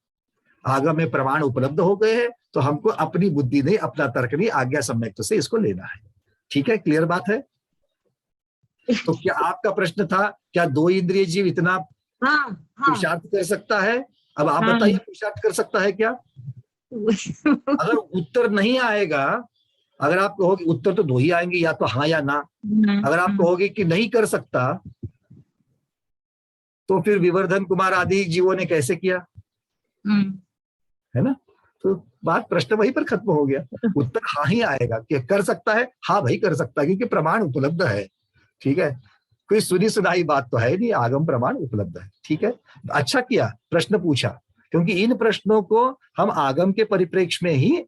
आगम में प्रमाण उपलब्ध हो गए हैं, तो हमको अपनी बुद्धि नहीं, अपना तर्क नहीं, आज्ञा सम्यक्त्व से इसको लेना है। ठीक है, क्लियर बात है? तो क्या आपका प्रश्न था, क्या 2 इंद्रिय जीव इतना पुरुषार्थ कर सकता है? अब आप बताइए, पुरुषार्थ कर सकता है क्या? अगर उत्तर नहीं आएगा, अगर आप कहोगे, उत्तर तो 2 ही आएंगे, या तो हाँ या ना। अगर आप कहोगे कि नहीं कर सकता, तो फिर विवर्धन कुमार आदि जीवों ने कैसे किया, है ना? तो बात, प्रश्न वहीं पर खत्म हो गया। उत्तर हाँ ही आएगा कि कर सकता है, हाँ भाई कर सकता है, क्योंकि प्रमाण उपलब्ध है। ठीक है, कोई सुनी सुनाई बात तो है नहीं, आगम प्रमाण उपलब्ध है। ठीक है, अच्छा किया प्रश्न पूछा, क्योंकि इन प्रश्नों को हम आगम के परिप्रेक्ष्य में ही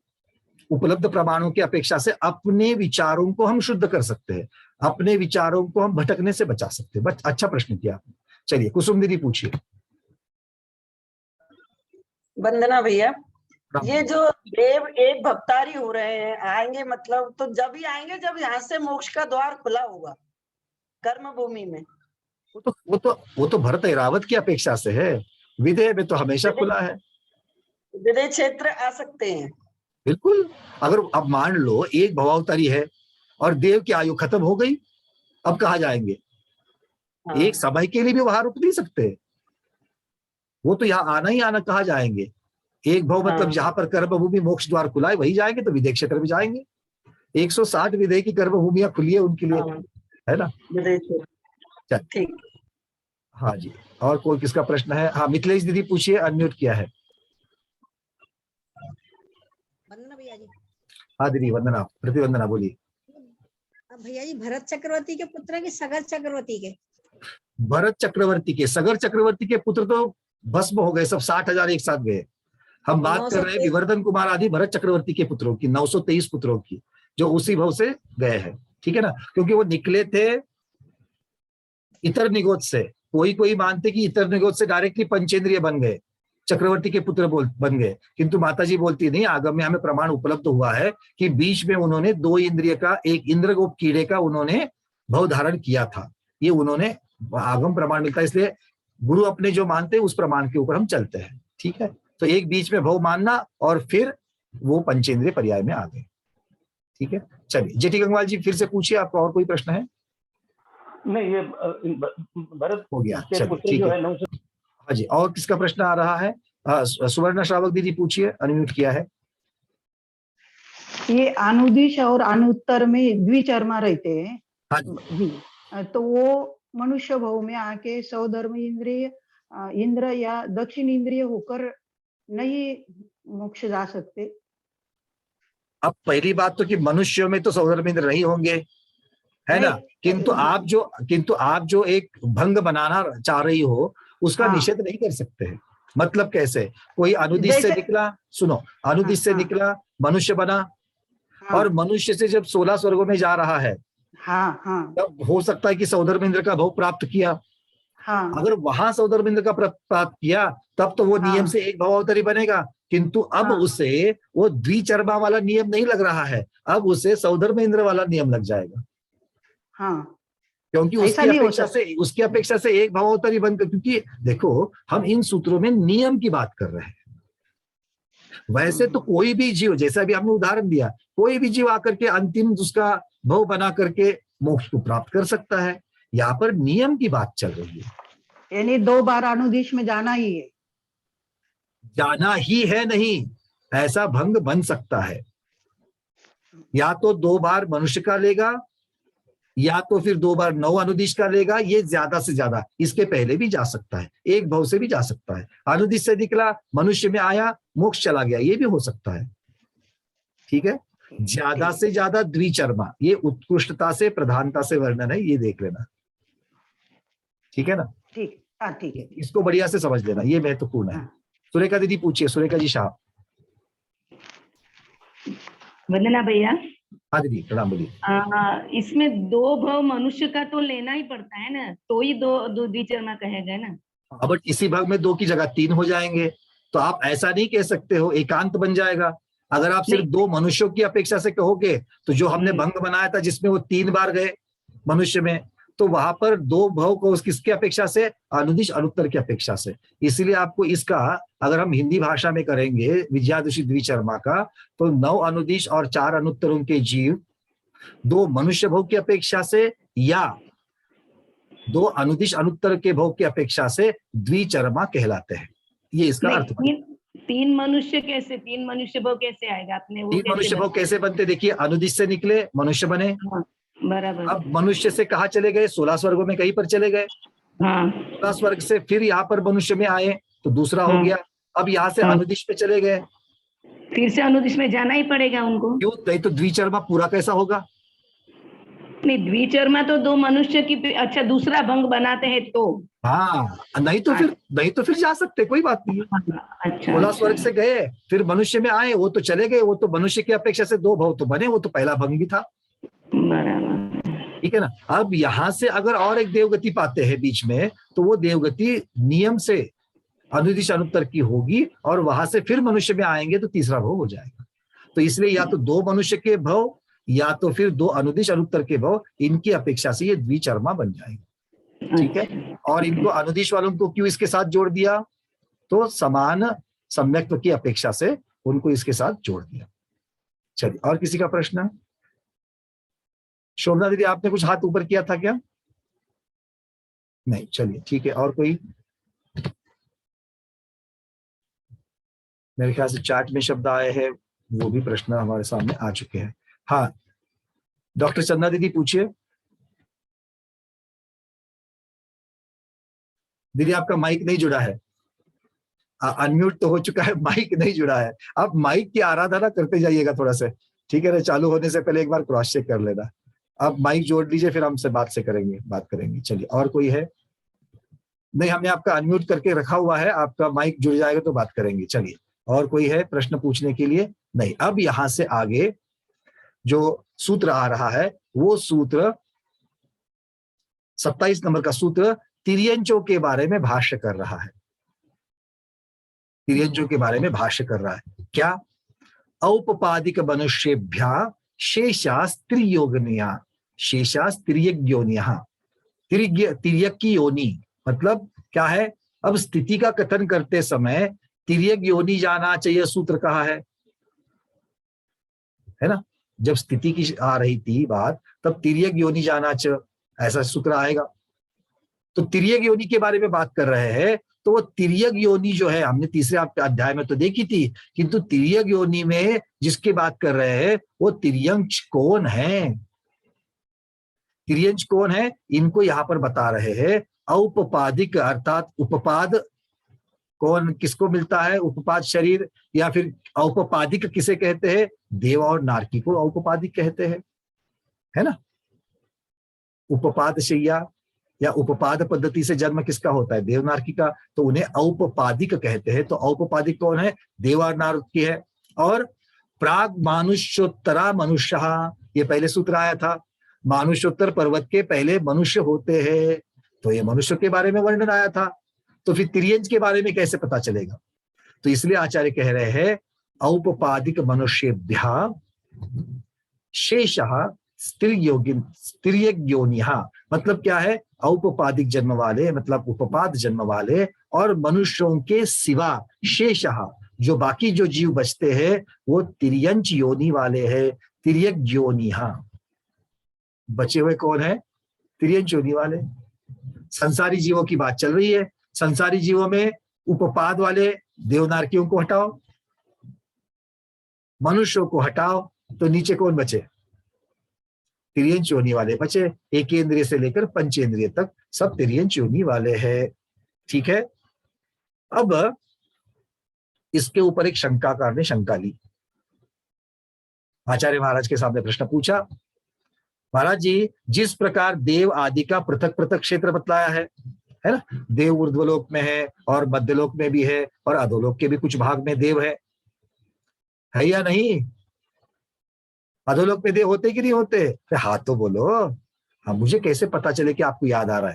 उपलब्ध प्रमाणों की अपेक्षा से अपने विचारों को हम शुद्ध कर सकते हैं, अपने विचारों को हम भटकने से बचा सकते हैं। बस अच्छा प्रश्न किया आपने। चलिए कुसुम दीदी पूछिए। वंदना भैया, ये जो देव एक भक्तारी हो रहे हैं, आएंगे मतलब तो जब ही आएंगे जब यहाँ से मोक्ष का द्वार खुला होगा कर्म भूमि में। वो तो भरत ऐरावत की अपेक्षा से है, विदेह में तो हमेशा खुला है। विदेह क्षेत्र आ सकते हैं बिल्कुल। अगर अब मान लो एक भवावतारी है और देव की आयु खत्म हो गई, अब कहाँ जाएंगे? एक समय के लिए भी वहां रुक नहीं सकते, वो तो यहाँ आना ही आना, कहाँ जाएंगे? एक भव मतलब जहां पर कर्मभूमि मोक्ष द्वार खुला है वही जाएंगे, तो विदेह क्षेत्र में जाएंगे। 160 विदेह की कर्मभूमियां खुली है उनके लिए, है ना? ठीक। हाँ जी, और कोई किसका प्रश्न है? हाँ मिथिलेश दीदी पूछिए, अनम्यूट किया है। वंदना भैया जी। हाँ दीदी वंदना, प्रतिवंदना बोलिए। भैया जी, भरत चक्रवर्ती के पुत्र के सगर चक्रवर्ती के? भरत चक्रवर्ती के, सगर चक्रवर्ती के पुत्र तो भस्म हो गए, सब 60,000 एक साथ गए। हम बात कर रहे हैं विवर्धन कुमार आदि भरत चक्रवर्ती के पुत्रों की, 923 पुत्रों की, जो उसी भव से गए हैं। ठीक है ना, क्योंकि वो निकले थे इतर निगोद से। कोई मानते कि इतर निगोद से डायरेक्टली पंचेंद्रिय बन गए, चक्रवर्ती के पुत्र बन गए, किंतु माताजी बोलती नहीं, आगम में हमें प्रमाण उपलब्ध हुआ है कि बीच में उन्होंने 2 इंद्रिय का, एक इंद्रगोप कीड़े का उन्होंने भव धारण किया था। ये उन्होंने आगम प्रमाण मिलता है, इसलिए गुरु अपने जो मानते हैं उस प्रमाण के ऊपर हम चलते हैं। ठीक है, तो एक बीच में भव मानना और फिर वो पंचेंद्रिय पर्याय में आ गए। ठीक है, चलिए जेठी गंगवाल जी फिर से पूछिए, आपका और कोई प्रश्न है? नहीं, ये भरत हो गया, चलिए ठीक है। हाँ जी, और किसका प्रश्न आ रहा है? सुवर्ण श्रावक दीदी पूछिए, अनम्यूट किया है। ये अनुदिश और अनुत्तर में द्विचर्मा रहते हैं। हाँ। तो वो मनुष्य भाव में आके सौधर्म इंद्रिय, इंद्र या दक्षिण इंद्रिय होकर नहीं मोक्ष जा सकते। अब पहली बात तो कि मनुष्यों में तो सौधर्म इंद्र नहीं होंगे, है ना? किंतु आप जो एक भंग बनाना चाह रही हो उसका निषेध नहीं कर सकते हैं। मतलब कैसे? कोई अनुदिश से निकला, सुनो, अनुदिश से निकला, मनुष्य बना, और मनुष्य से जब 16 स्वर्गों में जा रहा है, तब हो सकता है कि सौधर्म इंद्र का भव प्राप्त किया। अगर वहां सौधर्म इंद्र का प्राप्त किया तब तो वो नियम से एक भवावतारी बनेगा, किंतु अब उसे वो द्विचर्मा वाला नियम नहीं लग रहा है, अब उसे सौधर्म इंद्र वाला नियम लग जाएगा। क्योंकि उसकी अपेक्षा से एक भवावतारी बनकर, क्योंकि देखो हम इन सूत्रों में नियम की बात कर रहे हैं। वैसे तो कोई भी जीव, जैसा भी हमने उदाहरण दिया, कोई भी जीव आकर के अंतिम उसका भव बना करके मोक्ष को प्राप्त कर सकता है। यहाँ पर नियम की बात चल रही है, यानी 2 बार अनुदिश में जाना ही है। जाना ही है नहीं, ऐसा भंग बन सकता है। या तो 2 बार मनुष्य का लेगा, या तो फिर 2 बार 9 अनुदिश का लेगा। ये ज्यादा से ज्यादा, इसके पहले भी जा सकता है, एक भव से भी जा सकता है। अनुदिश से निकला, मनुष्य में आया, मोक्ष चला गया, ये भी हो सकता है। ठीक है, ज्यादा से ज्यादा द्विचर्मा, ये उत्कृष्टता से, प्रधानता से वर्णन है, ये देख लेना। ठीक है ना? ठीक है, इसको बढ़िया से समझ लेना, ये महत्वपूर्ण है। सुरेखा दीदी पूछिए, सुरेखा जी शाह। वंदना भैया। हाँ दीदी प्रणाम, बोलिए। इसमें 2 भव मनुष्य का तो लेना ही पड़ता है ना, तो ही दो द्विचर्मा कहेगा ना। अब इसी भाग में 2 की जगह 3 हो जाएंगे, तो आप ऐसा नहीं कह सकते हो, एकांत बन जाएगा। अगर आप सिर्फ 2 मनुष्यों की अपेक्षा से कहोगे, तो जो हमने भंग बनाया था जिसमें वो 3 बार गए मनुष्य में, तो वहां पर दो भव को किसके अपेक्षा से, अनुदिश अनुत्तर की अपेक्षा से। इसीलिए आपको इसका अगर हम हिंदी भाषा में करेंगे विजयादशमी द्विचर्मा का, तो 9 अनुदिश और 4 अनुत्तरों के जीव 2 मनुष्य भोग की अपेक्षा से या 2 अनुदिश अनुत्तर के भोग की अपेक्षा से द्विचर्मा कहलाते हैं। ये इसका अर्थ है। तीन मनुष्य भोग कैसे आएगा आपने? वो 3 मनुष्य भोग कैसे बनते? देखिए, अनुदिश से निकले मनुष्य बने। हाँ, बराबर। अब मनुष्य से कहाँ चले गए? 16 स्वर्गों में कहीं पर चले गए। हाँ। 16 स्वर्ग से फिर यहाँ पर मनुष्य में आए तो दूसरा हो गया। अब यहाँ से अनुदिश पे चले गए, फिर से अनुदिश में जाना ही पड़ेगा उनको। क्यों? नहीं तो द्विचर्मा पूरा कैसा होगा? नहीं, द्विचर्मा तो 2 मनुष्य की, अच्छा दूसरा भंग बनाते हैं तो। हाँ, नहीं तो फिर जा सकते, कोई बात नहीं। अच्छा, 16 स्वर्ग से गए फिर मनुष्य में आए, वो तो चले गए, वो तो मनुष्य की अपेक्षा से 2 भव तो बने, वो तो पहला भंग भी था। ठीक है ना। अब यहाँ से अगर और एक देवगति पाते हैं बीच में, तो वो देवगति नियम से अनुदिश अनुत्तर की होगी और वहां से फिर मनुष्य में आएंगे तो तीसरा भव हो जाएगा। तो इसलिए या तो 2 मनुष्य के भव या तो फिर 2 अनुदिश अनुत्तर के भव, इनकी अपेक्षा से ये द्विचर्मा बन जाएंगे। ठीक है। और इनको अनुदिश वालों को क्यों इसके साथ जोड़ दिया? तो समान सम्यक्त्व की अपेक्षा से उनको इसके साथ जोड़ दिया। चलिए, और किसी का प्रश्न? शोभना दीदी, आपने कुछ हाथ ऊपर किया था क्या? नहीं, चलिए ठीक है। और कोई? मेरे ख्याल से चैट में शब्द आए हैं, वो भी प्रश्न हमारे सामने आ चुके हैं। हाँ, डॉक्टर चंदा दीदी पूछिए। दीदी आपका माइक नहीं जुड़ा है, अनम्यूट तो हो चुका है, माइक नहीं जुड़ा है। आप माइक की आराधना करते जाइएगा थोड़ा सा, ठीक है ना। चालू होने से पहले एक बार क्रॉस चेक कर लेना। आप माइक जोड़ लीजिए, फिर हमसे बात करेंगे। चलिए, और कोई है? नहीं, हमने आपका अनम्यूट करके रखा हुआ है, आपका माइक जुड़ जाएगा तो बात करेंगे। चलिए, और कोई है प्रश्न पूछने के लिए? नहीं। अब यहां से आगे जो सूत्र आ रहा है वो सूत्र 27 नंबर का सूत्र तिर्यंचों के बारे में भाष्य कर रहा है। तिर्यंचों के बारे में भाष्य कर रहा है। क्या? औपपादिक मनुष्येभ्या शेषास्त्रियोनिया, शेषास्त्रियज्ञोनिया। तिर्यक की योनि मतलब क्या है? अब स्थिति का कथन करते समय तिर्यक योनि जाना चाहिए, सूत्र कहा है ना। जब स्थिति की आ रही थी बात, तब तिर्यक योनि जाना चाहिए, ऐसा सूत्र आएगा। तो तिर्यक योनि के बारे में बात कर रहे हैं, तो वो तिर्यक योनि जो है हमने तीसरे अध्याय में तो देखी थी, किंतु तिर्यक योनि में जिसकी बात कर रहे हैं वो तिर्यंच कौन है? तिर्यंच कौन है? इनको यहां पर बता रहे हैं। औपपादिक अर्थात उपपाद कौन किसको मिलता है? उपपाद शरीर, या फिर औपपादिक किसे कहते हैं? देव और नारकी को औपपादिक कहते हैं, है ना। उपपाद शैया या उपपाद पद्धति से जन्म किसका होता है? देव नारकी का, तो उन्हें औपपादिक कहते हैं। तो औपपादिक कौन है? देव और नारकी है। और प्राग मानुष्योत्तरा मनुष्य, ये पहले सूत्र आया था, मानुष्योत्तर पर्वत के पहले मनुष्य होते हैं, तो ये मनुष्य के बारे में वर्णन आया था। तो फिर तिर्यंच के बारे में कैसे पता चलेगा? तो इसलिए आचार्य कह रहे हैं औपपादिक मनुष्येभ्यः शेषः स्त्रियज्ञोनिहा। मतलब क्या है? औपपादिक जन्म वाले, मतलब उपपाद जन्म वाले, और मनुष्यों के सिवा शेषः जो बाकी जो जीव बचते हैं वो तिर्यंच योनि वाले हैं, तिर्यज्ञोनिहा। बचे हुए कौन है? तिर्यंच योनि वाले। संसारी जीवों की बात चल रही है। संसारी जीवों में उपपाद वाले देवनारकियों को हटाओ, मनुष्यों को हटाओ, तो नीचे कौन बचे? तिर्यंच योनि वाले बचे। एकेंद्रिय से लेकर पंचेंद्रिय तक सब तिर्यंच योनि वाले हैं। ठीक है। अब इसके ऊपर एक शंकाकार ने शंका ली। आचार्य महाराज के सामने प्रश्न पूछा, महाराज जी, जिस प्रकार देव आदि का पृथक पृथक क्षेत्र बतलाया है ना, देव ऊर्ध्वलोक में है और मध्यलोक में भी है और अधोलोक के भी कुछ भाग में देव है या नहीं? अधोलोक में देव होते कि नहीं होते? हाथ तो बोलो। हाँ, मुझे कैसे पता चले कि आपको याद आ रहा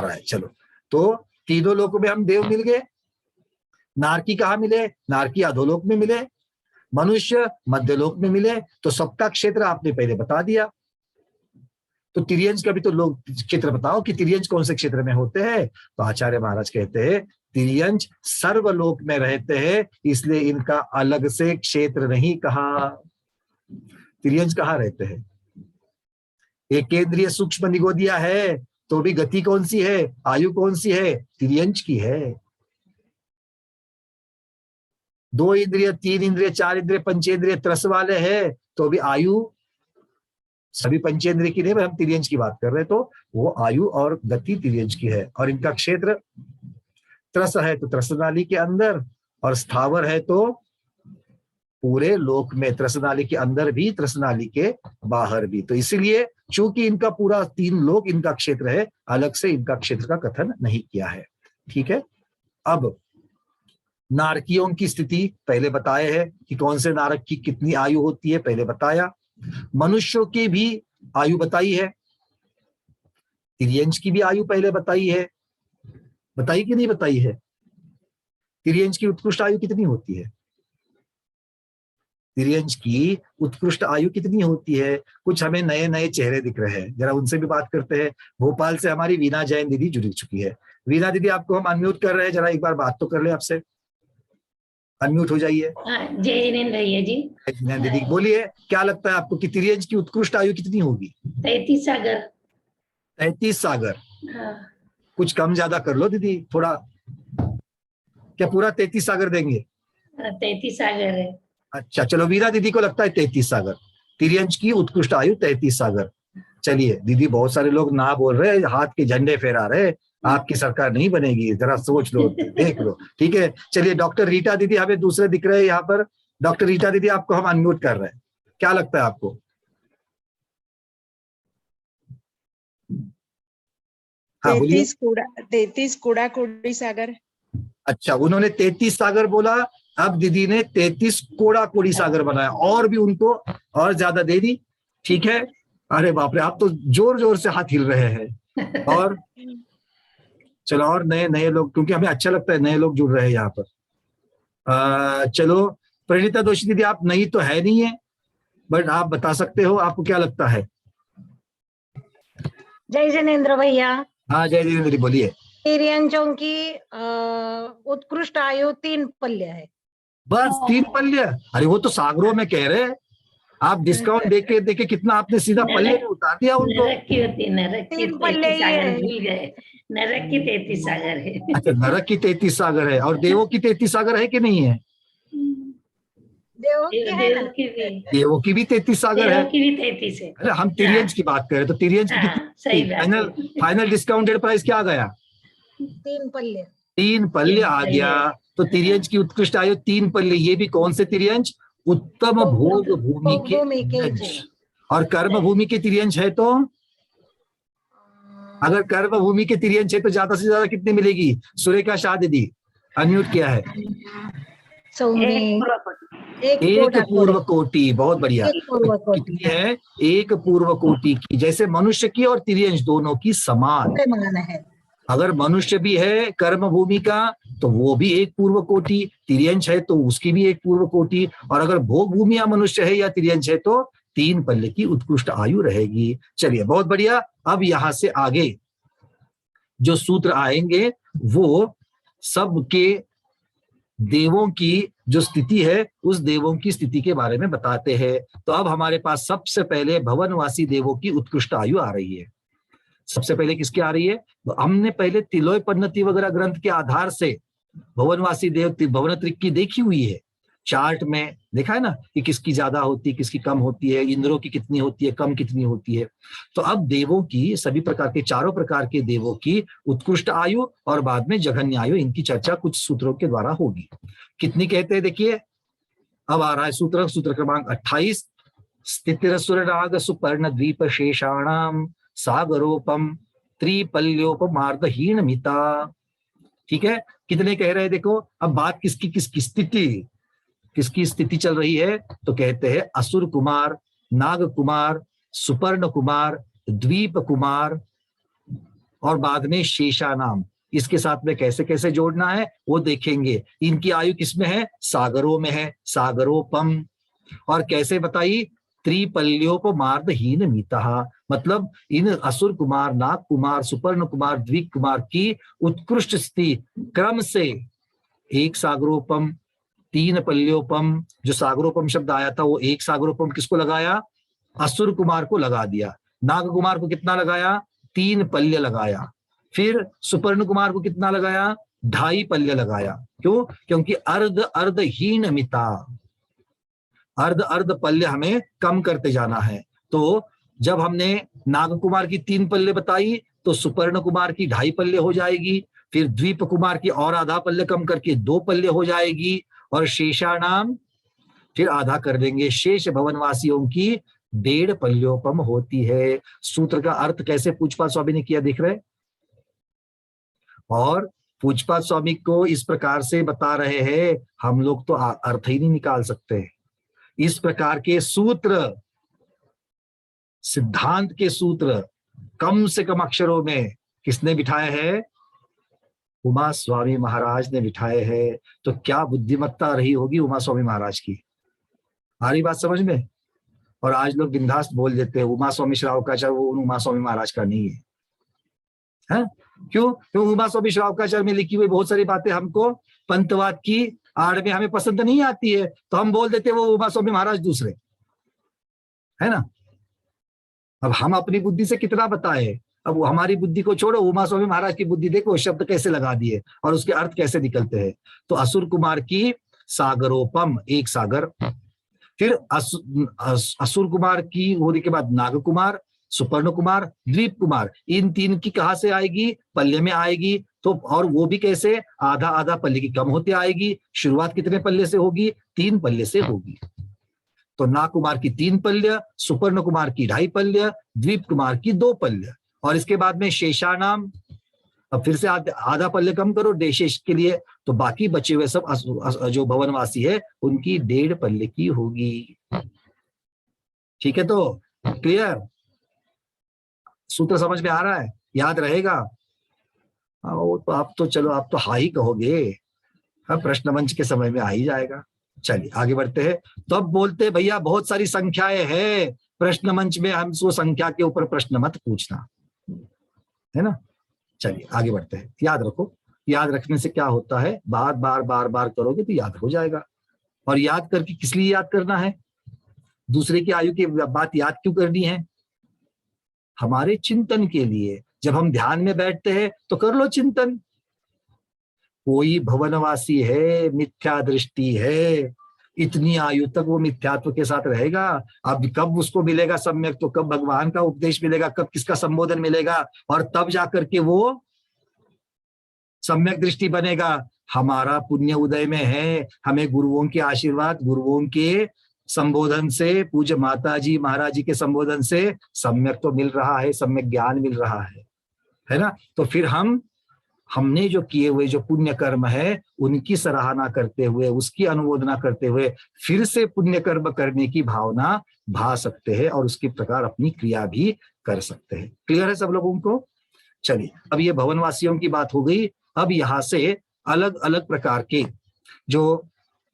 है? चलो, तो तीनों लोकों में हम देव मिल गए। नारकी कहाँ मिले? नारकी अधोलोक में मिले, मनुष्य मध्यलोक में मिले। तो सबका क्षेत्र आपने पहले बता दिया। तो तिर्यंज का भी तो लोग क्षेत्र बताओ कि तिर्यंज कौन से क्षेत्र में होते हैं। तो आचार्य महाराज कहते हैं तिर्यंज सर्वलोक में रहते हैं, इसलिए इनका अलग से क्षेत्र नहीं कहा। तिर्यंज कहाँ रहते हैं? एक केंद्रीय सूक्ष्म निगोदिया है तो भी गति कौन सी है, आयु कौन सी है? तिर्यंज की है। 2 इंद्रिय, 3 इंद्रिय, 4 इंद्रिय, पंचेंद्रिय त्रस वाले हैं तो भी आयु सभी पंचेंद्रिय की नहीं, हम तिर्यंज की बात कर रहे हैं, तो वो आयु और गति तिर्यंज की है। और इनका क्षेत्र त्रस है तो त्रस नाली के अंदर, और स्थावर है तो पूरे लोक में, त्रस नाली के अंदर भी, त्रस नाली के बाहर भी। तो इसीलिए चूंकि इनका पूरा 3 लोक इनका क्षेत्र है, अलग से इनका क्षेत्र का कथन नहीं किया है। ठीक है। अब नारकियों की स्थिति पहले बताए है कि कौन से नारक की कितनी आयु होती है, पहले बताया। मनुष्यों की भी आयु बताई है, तिर्यंज की भी आयु पहले बताई है। बताई कि नहीं बताई है? तिर्यंज की उत्कृष्ट आयु कितनी होती है? तिर्यंज की उत्कृष्ट आयु कितनी होती है? कुछ हमें नए नए चेहरे दिख रहे हैं, जरा उनसे भी बात करते हैं। भोपाल से हमारी वीना जैन दीदी जुड़ चुकी है। वीना दीदी, आपको हम अनम्यूट कर रहे हैं, जरा एक बार बात तो कर ले आपसे। अनम्यूट हो जाइए। जय जिनेन्द्र भैया जी। दीदी बोलिए, क्या लगता है आपको कि तिर्यंज की उत्कृष्ट आयु कितनी होगी? 33 सागर। 33 सागर। हाँ। कुछ कम ज्यादा कर लो दीदी थोड़ा। क्या पूरा 33 सागर देंगे? 33 सागर है। अच्छा चलो, वीरा दीदी को लगता है 33 सागर। तिर्यंज की उत्कृष्ट आयु 33 सागर। चलिए दीदी, बहुत सारे लोग ना बोल रहे, हाथ के झंडे फहरा रहे, आपकी सरकार नहीं बनेगी, जरा सोच लो, देख लो। ठीक है, चलिए डॉक्टर रीटा दीदी हमें दूसरे दिख रहे हैं यहाँ पर। डॉक्टर रीटा दीदी, आपको हम अनम्यूट कर रहे हैं, क्या लगता है आपको? हाँ बोलिए। 33 कूड़ा कुड़ी सागर। अच्छा, उन्होंने 33 सागर बोला, अब दीदी ने 33 कोड़ा कोड़ी सागर बनाया, और भी उनको और ज्यादा दे दी। ठीक है। अरे बाप रे, आप तो जोर जोर से हाथ हिल रहे हैं। और चलो, और नए नए लोग, क्योंकि हमें अच्छा लगता है नए लोग जुड़ रहे हैं यहाँ पर। चलो प्रणीता दोषी दीदी, आप नई तो है नहीं है, बट आप बता सकते हो, आपको क्या लगता है? जय जिनेन्द्र भैया। हाँ जय जिनेन्द्र दीदी, बोलिए। तिर्यंजों की उत्कृष्ट आयु 3 पल्य है। बस 3 पल्य? अरे वो तो सागरों में कह रहे हैं, आप डिस्काउंट देके कितना आपने सीधा पल्ले में उतार दिया उनको। नरक की होती, नरक की 3 पल्ले ही है। भूल गए, नरक की 33 सागर है। अच्छा, नरक की 33 सागर है, और देवों की 33 सागर है कि नहीं है? देवों की है ना? देवों की भी 33 सागर है। देवों की भी 33 है। अरे हम तिर्यंज की बात करें तो तिर्यंज की सही बात है। फाइनल डिस्काउंटेड प्राइस क्या गया? 3 पल्य। 3 पल्य आ गया। तो तिर्यंज की उत्कृष्ट आयु 3 पल्य। ये भी कौन से तिर्यंज? उत्तम भोग भूमि के तिर्यंज। और कर्म भूमि के तिर्यंज है तो, अगर कर्म भूमि के तिर्यंज है तो ज्यादा से ज्यादा कितनी मिलेगी? सुरेखा शाह दीदी अनम्यूट किया है। एक पूर्व कोटि। बहुत बढ़िया। कितनी है? एक पूर्व कोटि की। जैसे मनुष्य की और तिर्यंज दोनों की समान है। अगर मनुष्य भी है कर्म भूमि का तो वो भी एक पूर्व कोटि, तिर्यंज है तो उसकी भी एक पूर्व कोटि, और अगर भोग भूमि या मनुष्य है या तिर्यंज है तो 3 पल्ले की उत्कृष्ट आयु रहेगी। चलिए बहुत बढ़िया। अब यहां से आगे जो सूत्र आएंगे वो सबके देवों की जो स्थिति है उस देवों की स्थिति के बारे में बताते हैं। तो अब हमारे पास सबसे पहले भवनवासी देवों की उत्कृष्ट आयु आ रही है। सबसे पहले किसकी आ रही है? हमने पहले तिलोय पन्नति वगैरह ग्रंथ के आधार से भवनवासी देव भवनत्रिक की देखी हुई है, चार्ट में देखा है ना कि किसकी ज्यादा होती है, किसकी कम होती है, इंद्रों की कितनी होती है, कम कितनी होती है। तो अब देवों की सभी प्रकार के, चारों प्रकार के देवों की उत्कृष्ट आयु और बाद में जघन्य आयु, इनकी चर्चा कुछ सूत्रों के द्वारा होगी। कितनी कहते हैं देखिए, अब आ रहा है सूत्र क्रमांक 28। स्थितिरसुर नाग सुपर्ण द्वीप शेषाणाम सागरोपम त्रिपल्योपमार्दहीन मिता। ठीक है, कितने कह रहे हैं देखो। अब बात किसकी स्थिति चल रही है? तो कहते हैं असुर कुमार, नाग कुमार, सुपर्ण कुमार, द्वीप कुमार और बाद में शेषा नाम। इसके साथ में कैसे कैसे जोड़ना है वो देखेंगे। इनकी आयु किसमें है? सागरों में है, सागरोपम। और कैसे बताई? त्रिपल्योपमार्दहीन मीता, मतलब इन असुर कुमार, नाग कुमार, सुपर्ण कुमार, द्विक कुमार की उत्कृष्ट स्थिति क्रम से एक सागरोपम, तीन पल्योपम, जो सागरोपम शब्द आया था वो एक सागरोपम किसको लगाया? असुर कुमार को लगा दिया। नाग कुमार को कितना लगाया? 3 पल्य लगाया। फिर सुपर्ण कुमार को कितना लगाया? 2.5 पल्य लगाया। क्यों? क्योंकि अर्ध अर्धहीन मिता, अर्ध अर्ध पल्य हमें कम करते जाना है। तो जब हमने नाग कुमार की 3 पल्य बताई तो सुपर्ण कुमार की 2.5 पल्य हो जाएगी, फिर द्वीप कुमार की और आधा पल्य कम करके 2 पल्य हो जाएगी, और शेषानाम फिर आधा कर देंगे, शेष भवनवासियों की 1.5 पल्योपम होती है। सूत्र का अर्थ कैसे पूजपाल स्वामी ने किया देख रहे? और पूजपाल स्वामी को इस प्रकार से बता रहे हैं, हम लोग तो अर्थ ही नहीं निकाल सकते। इस प्रकार के सूत्र, सिद्धांत के सूत्र कम से कम अक्षरों में किसने बिठाए हैं? उमा स्वामी महाराज ने बिठाए हैं। तो क्या बुद्धिमत्ता रही होगी उमा स्वामी महाराज की। आ रही बात समझ में? और आज लोग बिंदास बोल देते हैं उमा स्वामी श्रावकाचार्य वो उमा स्वामी महाराज का नहीं है, है? क्यों? क्यों? उमा स्वामी श्रावकाचार्य में लिखी हुई बहुत सारी बातें हमको पंतवाद की आड़ में हमें पसंद नहीं आती है, तो हम बोल देते वो उमा स्वामी महाराज दूसरे, है ना। अब हम अपनी बुद्धि से कितना बताए, अब हमारी बुद्धि को छोड़ो, उमा स्वामी महाराज की बुद्धि देखो शब्द कैसे लगा दिए और उसके अर्थ कैसे निकलते हैं। तो असुर कुमार की सागरोपम, एक सागर, फिर असुर कुमार की होने के बाद नाग कुमार, सुपर्ण कुमार, द्वीप कुमार, इन 3 की कहां से आएगी? पल्ले में आएगी। तो और वो भी कैसे? आधा आधा पल्ले की कम होते आएगी। शुरुआत कितने पल्ले से होगी? 3 पल्ले से होगी। तो नाग कुमार की 3 पल्य, सुपर्ण कुमार की 2.5 पल्य, द्वीप कुमार की 2 पल्य, और इसके बाद में शेषानाम, अब फिर से आधा पल्ले कम करो शेष के लिए, तो बाकी बचे हुए सब जो भवनवासी है उनकी 1.5 पल्ले की होगी। ठीक है, तो क्लियर? सूत्र समझ में आ रहा है? याद रहेगा? वो तो आप तो चलो आप तो हाँ ही कहोगे, हाँ प्रश्न मंच के समय में आ ही जाएगा। चलिए आगे बढ़ते हैं। तो अब बोलते भैया बहुत सारी संख्याएं हैं प्रश्न मंच में, हमसे संख्या के ऊपर प्रश्न मत पूछना, है ना। चलिए आगे बढ़ते हैं। याद रखो, याद रखने से क्या होता है, बार बार बार बार करोगे तो याद हो जाएगा। और याद करके किस लिए याद करना है? दूसरे की आयु की बात याद क्यों करनी है? हमारे चिंतन के लिए। जब हम ध्यान में बैठते हैं तो कर लो चिंतन। कोई भवनवासी है, मिथ्या दृष्टि है, इतनी आयु तक वो मिथ्यात्व के साथ रहेगा। अब कब उसको मिलेगा सम्यक, तो कब भगवान का उपदेश मिलेगा, कब किसका संबोधन मिलेगा, और तब जाकर के वो सम्यक दृष्टि बनेगा। हमारा पुण्य उदय में है, हमें गुरुओं के आशीर्वाद, गुरुओं के संबोधन से, पूज्य माता जी महाराज जी के संबोधन से सम्यक तो मिल रहा है, सम्यक ज्ञान मिल रहा है ना। तो फिर हमने जो किए हुए जो पुण्य कर्म है उनकी सराहना करते हुए, उसकी अनुमोदना करते हुए फिर से पुण्य कर्म करने की भावना भा सकते हैं और उसके प्रकार अपनी क्रिया भी कर सकते हैं। क्लियर है सब लोगों को? चलिए, अब ये भवनवासियों की बात हो गई। अब यहाँ से अलग अलग प्रकार के जो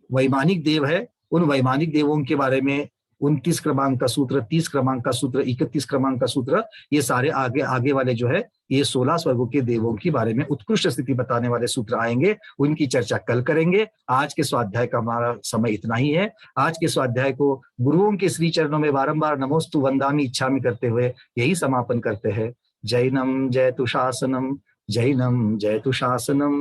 वैमानिक देव है उन वैमानिक देवों के बारे में 29 क्रमांक का सूत्र, 30 क्रमांक का सूत्र, 31 क्रमांक का सूत्र, ये सारे आगे वाले जो है ये 16 स्वर्गों के देवों के बारे में उत्कृष्ट स्थिति बताने वाले सूत्र आएंगे, उनकी चर्चा कल करेंगे। आज के स्वाध्याय का हमारा समय इतना ही है। आज के स्वाध्याय को गुरुओं के श्री चरणों में बारंबार नमोस्तु वंदामि इच्छामि करते हुए यही समापन करते हैं। जैनम जयतु शासनम, जैनम जयतु शासनम।